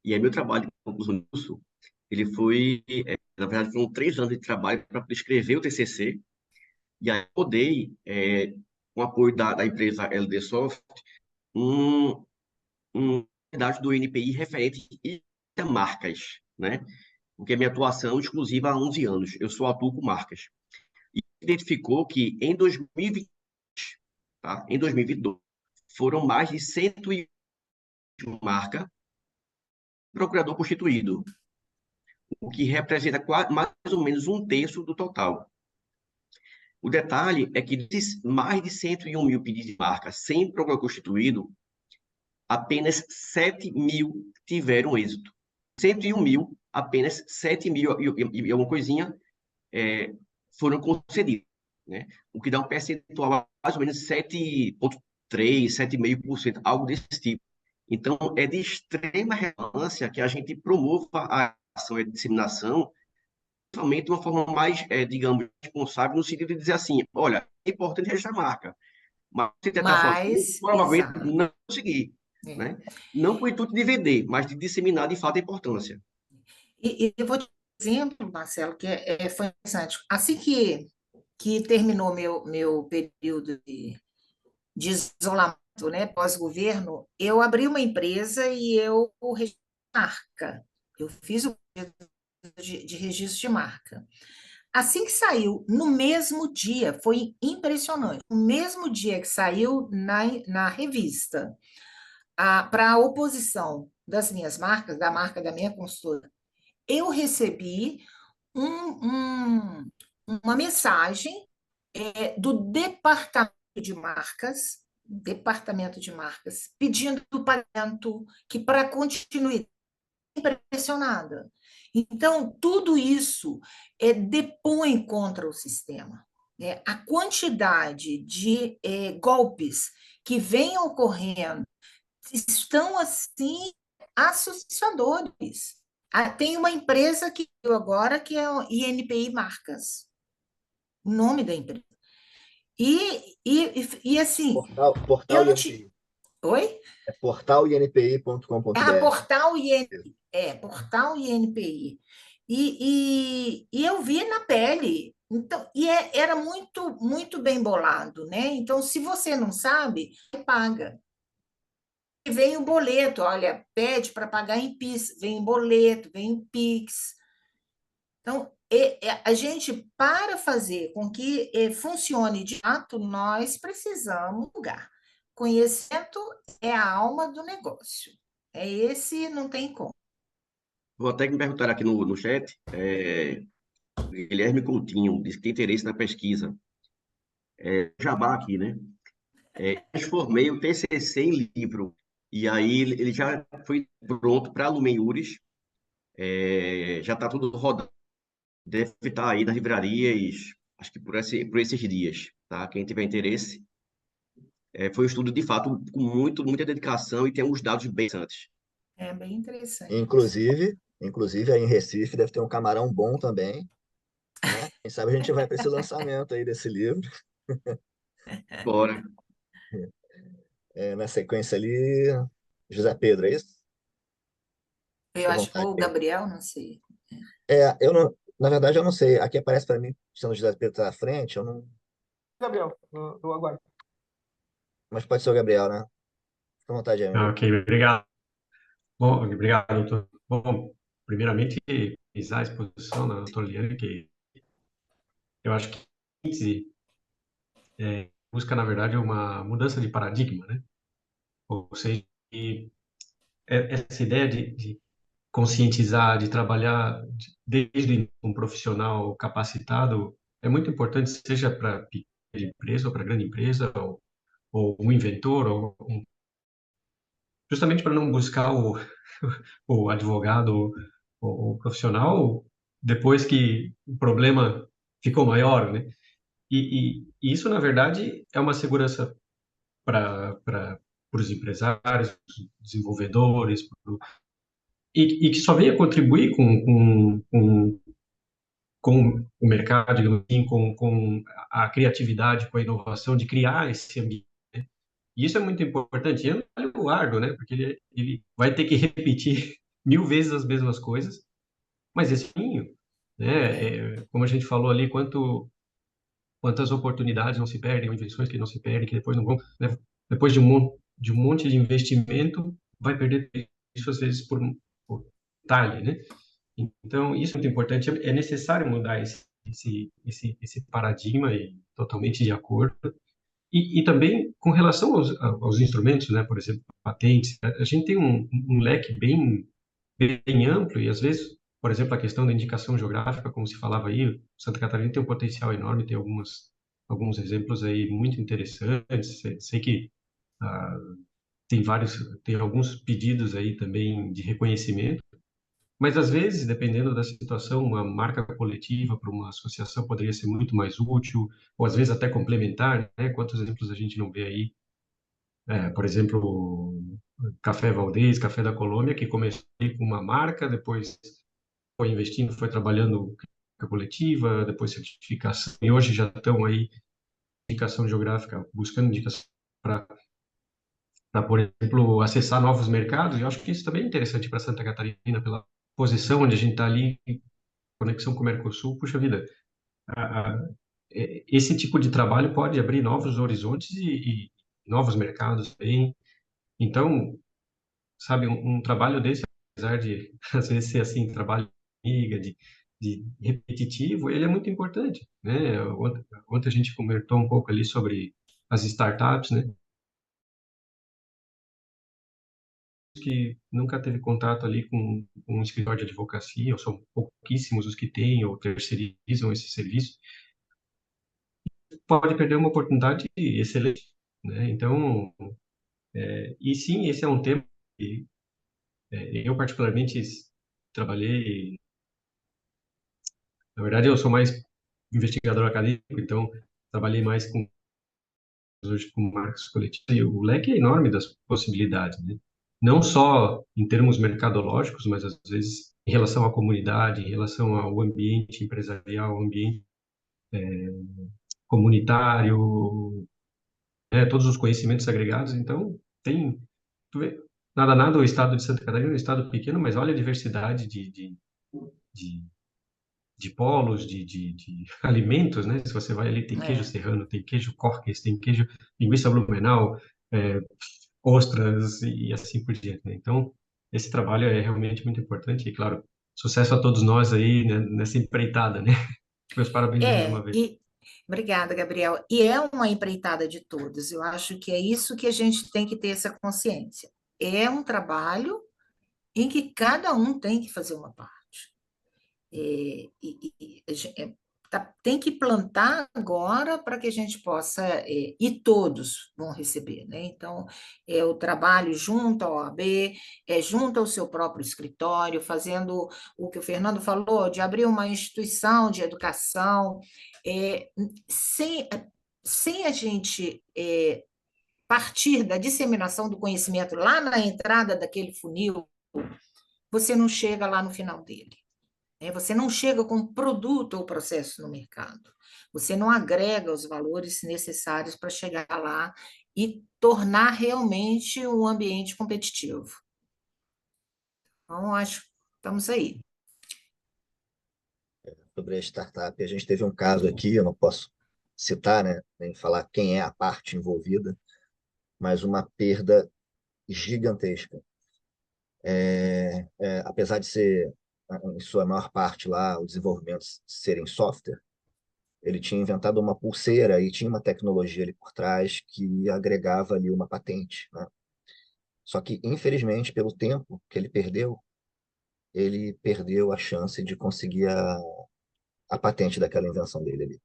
e aí meu trabalho de conclusão de curso, ele foi, na verdade, foram 3 anos de trabalho para escrever o TCC, e aí eu podei, com o apoio da empresa LD Soft, um, unidade do NPI referente a marcas, né? Porque minha atuação é exclusiva há 11 anos, eu só atuo com marcas. E identificou que em 2020, tá? Em 2022, foram mais de 101 marcas procurador constituído, o que representa mais ou menos 1/3 do total. O detalhe é que desses mais de 101 mil pedidos de marca sem procurador constituído, apenas 7 mil tiveram êxito. 101 mil, apenas 7 mil e alguma coisinha foram concedidos, né? O que dá um percentual mais ou menos 7,3%, 7,5%, algo desse tipo. Então, é de extrema relevância que a gente promova a ação e a disseminação, somente de uma forma mais, digamos, responsável, no sentido de dizer assim, olha, é importante registrar a marca, mas se tentar sozinho, Mas, provavelmente exato. não conseguir, É. né? Não com o intuito de vender, mas de disseminar de fato a importância. E eu vou te dar um exemplo, Marcelo, que foi interessante. Assim que terminou meu período de isolamento, né, pós-governo, eu abri uma empresa e eu registrei marca. Eu fiz o pedido de registro de marca. Assim que saiu, no mesmo dia, foi impressionante. No mesmo dia que saiu na revista, para a oposição das minhas marcas, da marca da minha consultora, eu recebi um- uma mensagem do departamento de marcas, pedindo pagamento que para continuidade impressionada. Então, tudo isso depõe contra o sistema. Né? A quantidade de golpes que vêm ocorrendo estão, assim, assustadores. Tem uma empresa que eu agora, que é o INPI Marcas, o nome da empresa. E assim, Portal eu não te... INPI. Oi? É portalinpi.com.br. Portal INPI. E eu vi na pele. Então, era muito, muito bem bolado, né? Então, se você não sabe, paga. E vem o boleto, olha, pede para pagar em PIX, vem boleto, vem Pix. Então, a gente, para fazer com que funcione de fato, nós precisamos lugar. Conhecimento é a alma do negócio. É esse, não tem como. Vou até me perguntar aqui no chat, Guilherme Coutinho, diz que tem interesse na pesquisa. Jabá aqui, né? Transformei o TCC em livro. E aí ele já foi pronto para Lumen Iuris. Já está tudo rodando. Deve estar aí nas livrarias, acho que por esses dias, tá? Quem tiver interesse. Foi um estudo, de fato, com muita dedicação e tem uns dados bem interessantes. É bem interessante. Inclusive aí em Recife deve ter um camarão bom também, né? Quem sabe a gente vai para esse lançamento aí desse livro. Bora. Na sequência ali, José Pedro, é isso? Eu Fica à acho, vontade. ou o Gabriel, não sei. Eu não, na verdade eu não sei. Aqui aparece para mim, sendo o José Pedro tá à frente, eu não, Gabriel, eu aguardo. mas pode ser o Gabriel, né? Fica à vontade, amigo. Ok, obrigado. Bom, obrigado, doutor. Bom, primeiramente, pisar a exposição da doutora Liane, que eu acho que síntese, busca, na verdade, uma mudança de paradigma, né? Ou seja, essa ideia de conscientizar, de trabalhar desde um profissional capacitado é muito importante, seja para pequena empresa ou para grande empresa, ou um inventor, justamente para não buscar o advogado, o profissional, depois que o problema ficou maior, né? E isso, na verdade, é uma segurança para os empresários, desenvolvedores, e que só vem a contribuir com o mercado, digamos assim, com a criatividade, com a inovação, de criar esse ambiente. E isso é muito importante. E é um trabalho árduo, né? Porque ele vai ter que repetir 1000 vezes as mesmas coisas, mas esse caminho, né? Como a gente falou ali, quantas oportunidades não se perdem, ou invenções que não se perdem, que depois não vão, né? Depois de um monte de investimento, vai perder isso às vezes por detalhe, né? Então, isso é muito importante. É necessário mudar esse paradigma, e totalmente de acordo. E também com relação aos instrumentos, né? Por exemplo, patentes, a gente tem um leque bem amplo, e às vezes, por exemplo, a questão da indicação geográfica, como se falava aí, Santa Catarina tem um potencial enorme, tem alguns exemplos aí muito interessantes. Sei que ah, tem alguns pedidos aí também de reconhecimento, mas às vezes, dependendo da situação, uma marca coletiva para uma associação poderia ser muito mais útil, ou às vezes até complementar, né? Quantos exemplos a gente não vê aí? Por exemplo, Café Valdez, Café da Colômbia, que começou com uma marca, depois foi investindo, foi trabalhando com a coletiva, depois certificação, e hoje já estão aí indicação geográfica, buscando indicação para, por exemplo, acessar novos mercados. E eu acho que isso também é interessante para Santa Catarina, pela posição onde a gente está ali, conexão com o Mercosul. Puxa vida, a- a- esse tipo de trabalho pode abrir novos horizontes e novos mercados também. Então, sabe, um trabalho desse, apesar de às vezes ser assim, trabalho de amiga, de repetitivo, ele é muito importante, né? Ontem a gente comentou um pouco ali sobre as startups, né? Que nunca teve contato ali com um escritório de advocacia, ou são pouquíssimos os que têm ou terceirizam esse serviço, pode perder uma oportunidade excelente, né? Então, e sim, esse é um tema que eu particularmente trabalhei. Na verdade, eu sou mais investigador acadêmico, então trabalhei mais com hoje com marcas coletivas e o leque é enorme das possibilidades, né? Não só em termos mercadológicos, mas às vezes em relação à comunidade, em relação ao ambiente empresarial, ao ambiente comunitário, né? Todos os conhecimentos agregados. Então, tem tu vê, nada, o estado de Santa Catarina é um estado pequeno, mas olha a diversidade de de polos, de alimentos, né? Se você vai ali, tem queijo É. serrano, tem queijo Corques, tem queijo linguiça blumenau, é, ostras e assim por diante, né? Então, esse trabalho é realmente muito importante e, claro, sucesso a todos nós aí, né, nessa empreitada, né? Meus parabéns mais uma vez. Obrigada, Gabriel. E é uma empreitada de todos. Eu acho que é isso que a gente tem que ter essa consciência. É um trabalho em que cada um tem que fazer uma parte. Tem que plantar agora para que a gente possa, e todos vão receber, né? Então, é o trabalho junto à OAB, junto ao seu próprio escritório, fazendo o que o Fernando falou, de abrir uma instituição de educação, é, sem, sem a gente partir da disseminação do conhecimento lá na entrada daquele funil, você não chega lá no final dele. Você não chega com produto ou processo no mercado. Você não agrega os valores necessários para chegar lá e tornar realmente um ambiente competitivo. Então, acho que estamos aí. Sobre a startup, a gente teve um caso aqui, eu não posso citar, né, nem falar quem é a parte envolvida, mas uma perda gigantesca. Apesar de ser, em sua maior parte lá, o desenvolvimento ser em software, ele tinha inventado uma pulseira e tinha uma tecnologia ali por trás que agregava ali uma patente, né? Só que, infelizmente, pelo tempo que ele perdeu a chance de conseguir a patente daquela invenção dele ali.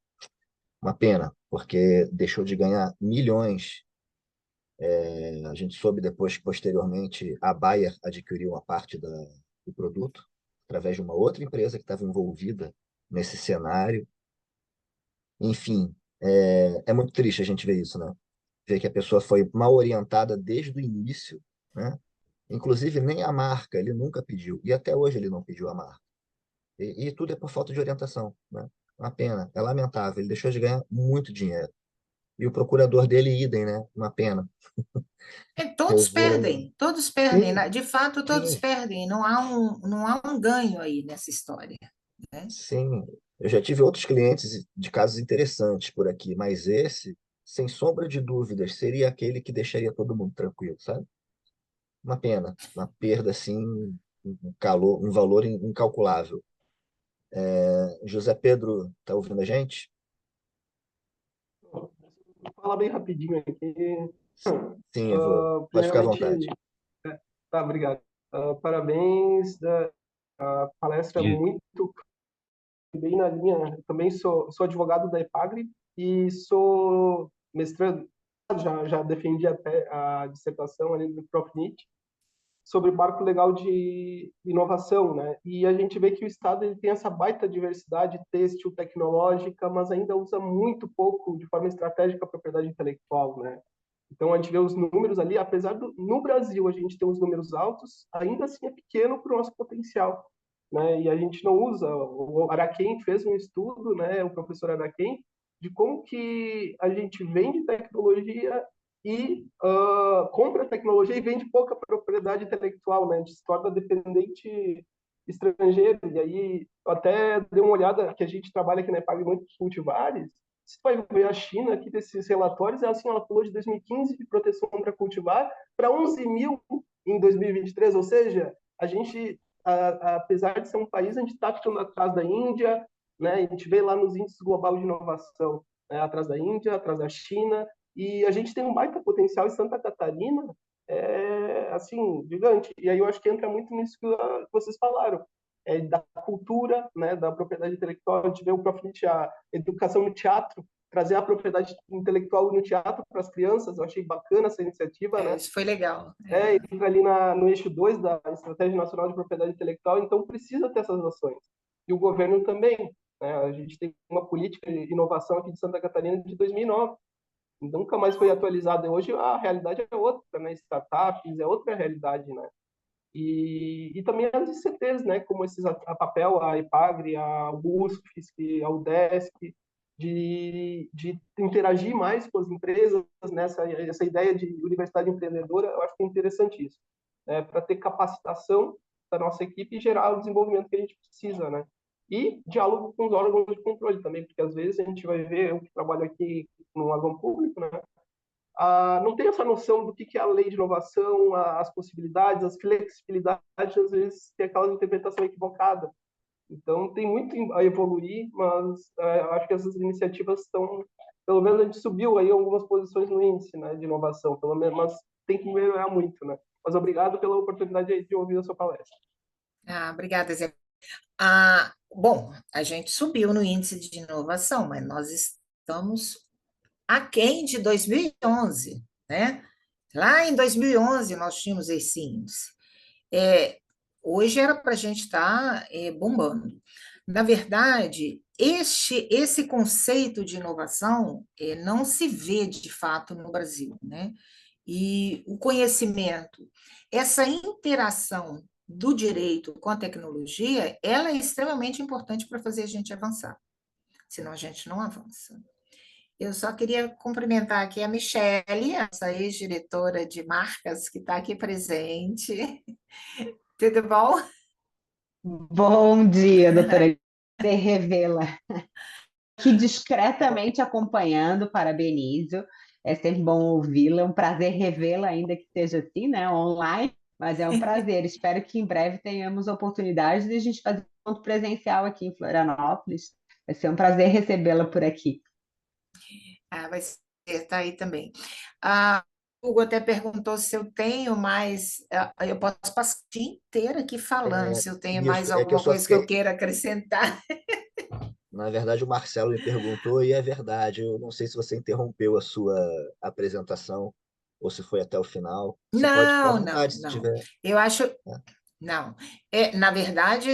Uma pena, porque deixou de ganhar milhões. A gente soube depois que, posteriormente, a Bayer adquiriu uma parte do produto através de uma outra empresa que estava envolvida nesse cenário. Enfim, é muito triste a gente ver isso, né? Ver que a pessoa foi mal orientada desde o início, né? Inclusive, nem a marca ele nunca pediu, e até hoje ele não pediu a marca. E tudo é por falta de orientação, né? Uma pena, é lamentável, ele deixou de ganhar muito dinheiro. E o procurador dele, idem, né? Uma pena. Levou. Todos perdem, Sim, né? De fato, todos sim, perdem, não há um ganho aí nessa história, né? sim. Eu já tive outros clientes de casos interessantes por aqui, mas esse, sem sombra de dúvidas, seria aquele que deixaria todo mundo tranquilo, sabe? Uma pena, uma perda assim, um valor incalculável. José Pedro, tá ouvindo a gente? Vou falar bem rapidinho aqui. Sim, eu vou. Pode ficar à Primeiramente, vontade. tá, obrigado. Parabéns, a palestra muito bem na linha. Eu também sou advogado da EPAGRE e sou mestrando, já defendi até a dissertação ali do Prof. Nietzsche sobre o marco legal de inovação, né? E a gente vê que o Estado ele tem essa baita diversidade têxtil, tecnológica, mas ainda usa muito pouco, de forma estratégica, a propriedade intelectual, né? Então, a gente vê os números ali, apesar no Brasil a gente ter uns números altos, ainda assim é pequeno para o nosso potencial, né? E a gente não usa. O Araquém fez um estudo, né, o professor Araquém, de como que a gente vende tecnologia e compra tecnologia e vende pouca propriedade intelectual, né? A gente se torna dependente estrangeiro. E aí, eu até dei uma olhada, que a gente trabalha aqui na EPAG muito com cultivares. Você vai ver a China aqui desses relatórios, assim, ela pulou de 2015 de proteção para cultivar para 11 mil em 2023, ou seja, a gente, apesar de ser um país, a gente está ficando atrás da Índia, né? A gente vê lá nos índices globais de inovação, né? Atrás da Índia, atrás da China, e a gente tem um baita potencial em Santa Catarina, assim, gigante. E aí eu acho que entra muito nisso que vocês falaram, da cultura, né, da propriedade intelectual. A gente vê o Profit, a educação no teatro, trazer a propriedade intelectual no teatro para as crianças. Eu achei bacana essa iniciativa, né? Isso foi legal. Entra ali no eixo 2 da Estratégia Nacional de Propriedade Intelectual, então precisa ter essas ações. E o governo também, né? A gente tem uma política de inovação aqui de Santa Catarina de 2009, nunca mais foi atualizada. Hoje a realidade é outra, né? Startups é outra realidade, né? E também as ICTs, né, como esses a Papel, a EPAGRE, a USFSC, a UDESC, de interagir mais com as empresas, nessa essa ideia de universidade empreendedora. Eu acho que é interessante isso, né, para ter capacitação da nossa equipe e gerar o desenvolvimento que a gente precisa, né? E diálogo com os órgãos de controle também, porque às vezes a gente vai ver, eu que trabalho aqui no órgão público, né, não tem essa noção do que é a lei de inovação, as possibilidades, as flexibilidades, às vezes tem aquela interpretação equivocada. Então, tem muito a evoluir, mas acho que essas iniciativas estão, pelo menos a gente subiu aí algumas posições no índice, né, de inovação, pelo menos, mas tem que melhorar muito, né? Mas obrigado pela oportunidade de ouvir a sua palestra. Obrigada, Zé. Bom, a gente subiu no índice de inovação, mas nós estamos aquém de 2011, né? Lá em 2011 nós tínhamos esse índice. Hoje era para a gente estar bombando. Na verdade, esse conceito de inovação não se vê de fato no Brasil, né? E o conhecimento, essa interação do direito com a tecnologia, ela é extremamente importante para fazer a gente avançar, senão a gente não avança. Eu só queria cumprimentar aqui a Michele, essa ex-diretora de marcas que está aqui presente. Tudo bom? Bom dia, doutora. Você revela. Que discretamente acompanhando, parabenizo. É sempre bom ouvi-la, é um prazer revê-la, ainda que seja assim, né, online, mas é um prazer. Espero que em breve tenhamos oportunidade de a gente fazer um encontro presencial aqui em Florianópolis. Vai ser um prazer recebê-la por aqui. Vai ser, tá aí também. O Hugo até perguntou se eu tenho mais. Eu posso passar o dia inteiro aqui falando, se eu tenho mais Isso, é que eu alguma só coisa que eu fiquei. queira acrescentar. Na verdade, o Marcelo me perguntou, e é verdade. Eu não sei se você interrompeu a sua apresentação ou se foi até o final. Você pode ficar à Não, não, vontade se não. tiver. Eu acho. Né? Não. Na verdade,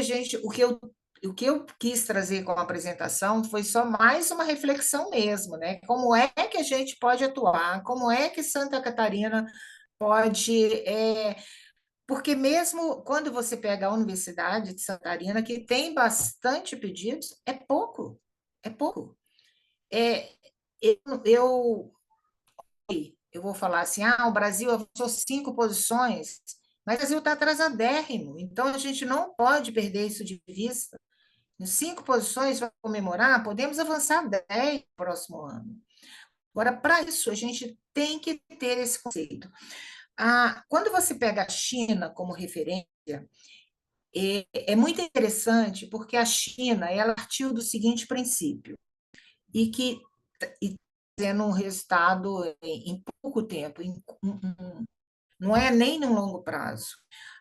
o que eu quis trazer com a apresentação foi só mais uma reflexão mesmo, né? Como é que a gente pode atuar? Como é que Santa Catarina pode. Porque mesmo quando você pega a Universidade de Santa Catarina, que tem bastante pedidos, é pouco. É pouco. Eu, eu vou falar assim, o Brasil avançou 5 posições, mas o Brasil está atrasadérrimo, então a gente não pode perder isso de vista. Em 5 posições, vai comemorar, podemos avançar 10 no próximo ano. Agora, para isso, a gente tem que ter esse conceito. Quando você pega a China como referência, é muito interessante, porque a China ela partiu do seguinte princípio, e que tendo um resultado em pouco tempo, não é nem no longo prazo.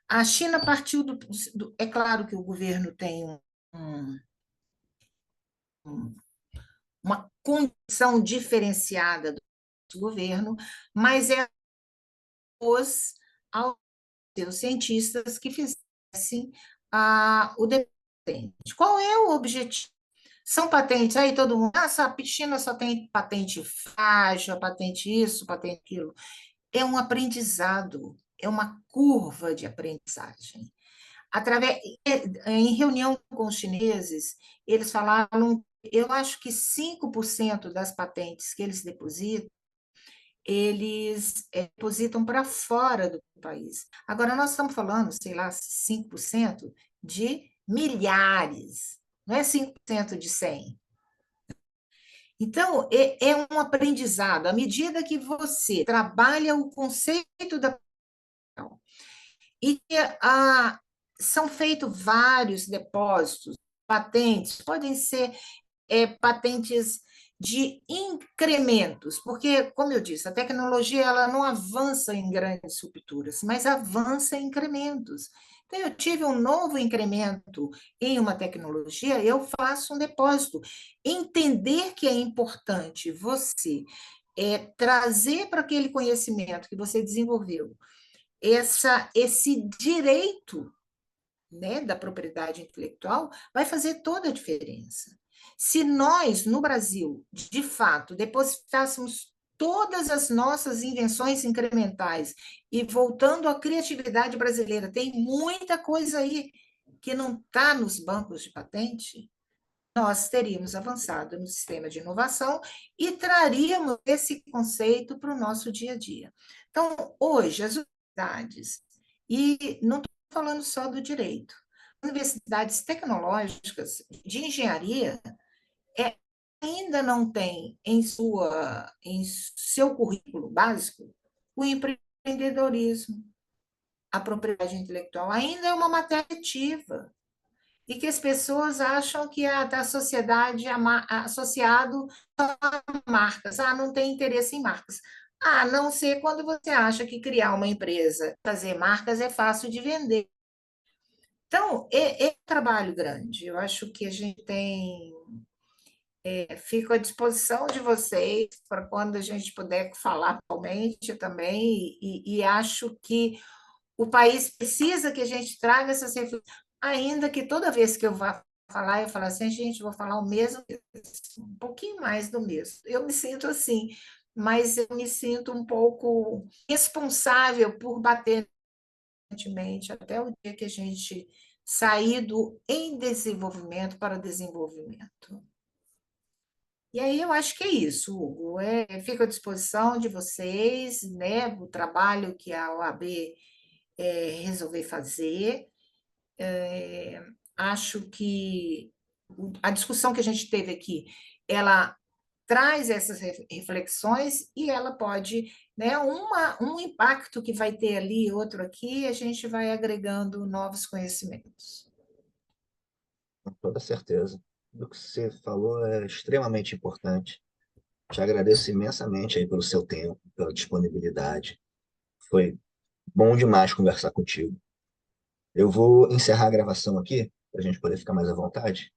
A China partiu é claro que o governo tem uma condição diferenciada do governo, mas é os aos seus cientistas que fizessem o dependente. Qual é o objetivo? São patentes, aí todo mundo, essa China só tem patente frágil, patente isso, patente aquilo. É um aprendizado, é uma curva de aprendizagem. Em reunião com os chineses, eles falaram, eu acho que 5% das patentes que eles depositam para fora do país. Agora, nós estamos falando, sei lá, 5% de milhares, não é 5% de 100. Então, é um aprendizado. À medida que você trabalha o conceito da e são feitos vários depósitos, patentes, podem ser patentes de incrementos, porque, como eu disse, a tecnologia ela não avança em grandes rupturas, mas avança em incrementos. Então, eu tive um novo incremento em uma tecnologia, eu faço um depósito. Entender que é importante você trazer para aquele conhecimento que você desenvolveu esse direito, né, da propriedade intelectual, vai fazer toda a diferença. Se nós, no Brasil, de fato, depositássemos todas as nossas invenções incrementais e voltando à criatividade brasileira, tem muita coisa aí que não está nos bancos de patente, nós teríamos avançado no sistema de inovação e traríamos esse conceito para o nosso dia a dia. Então, hoje, as universidades, e não estou falando só do direito, universidades tecnológicas de engenharia ainda não têm em seu currículo básico o empreendedorismo, a propriedade intelectual, ainda é uma matéria ativa e que as pessoas acham que da sociedade associado a marcas. Não tem interesse em marcas. A não ser quando você acha que criar uma empresa, fazer marcas é fácil de vender. Então, é um trabalho grande. Eu acho que a gente tem. Fico à disposição de vocês para quando a gente puder falar atualmente também, e acho que o país precisa que a gente traga essas reflexões, ainda que toda vez que eu vá falar, eu falo assim, gente, vou falar o mesmo, um pouquinho mais do mesmo. Eu me sinto assim, mas eu me sinto um pouco responsável por bater até o dia que a gente sair do em desenvolvimento para desenvolvimento. E aí eu acho que é isso, Hugo. Fico à disposição de vocês, né, o trabalho que a OAB resolver fazer. Acho que a discussão que a gente teve aqui, ela traz essas reflexões e ela pode, né, um impacto que vai ter ali, outro aqui, a gente vai agregando novos conhecimentos. Com toda certeza. O que você falou é extremamente importante. Te agradeço imensamente aí pelo seu tempo, pela disponibilidade. Foi bom demais conversar contigo. Eu vou encerrar a gravação aqui, para a gente poder ficar mais à vontade.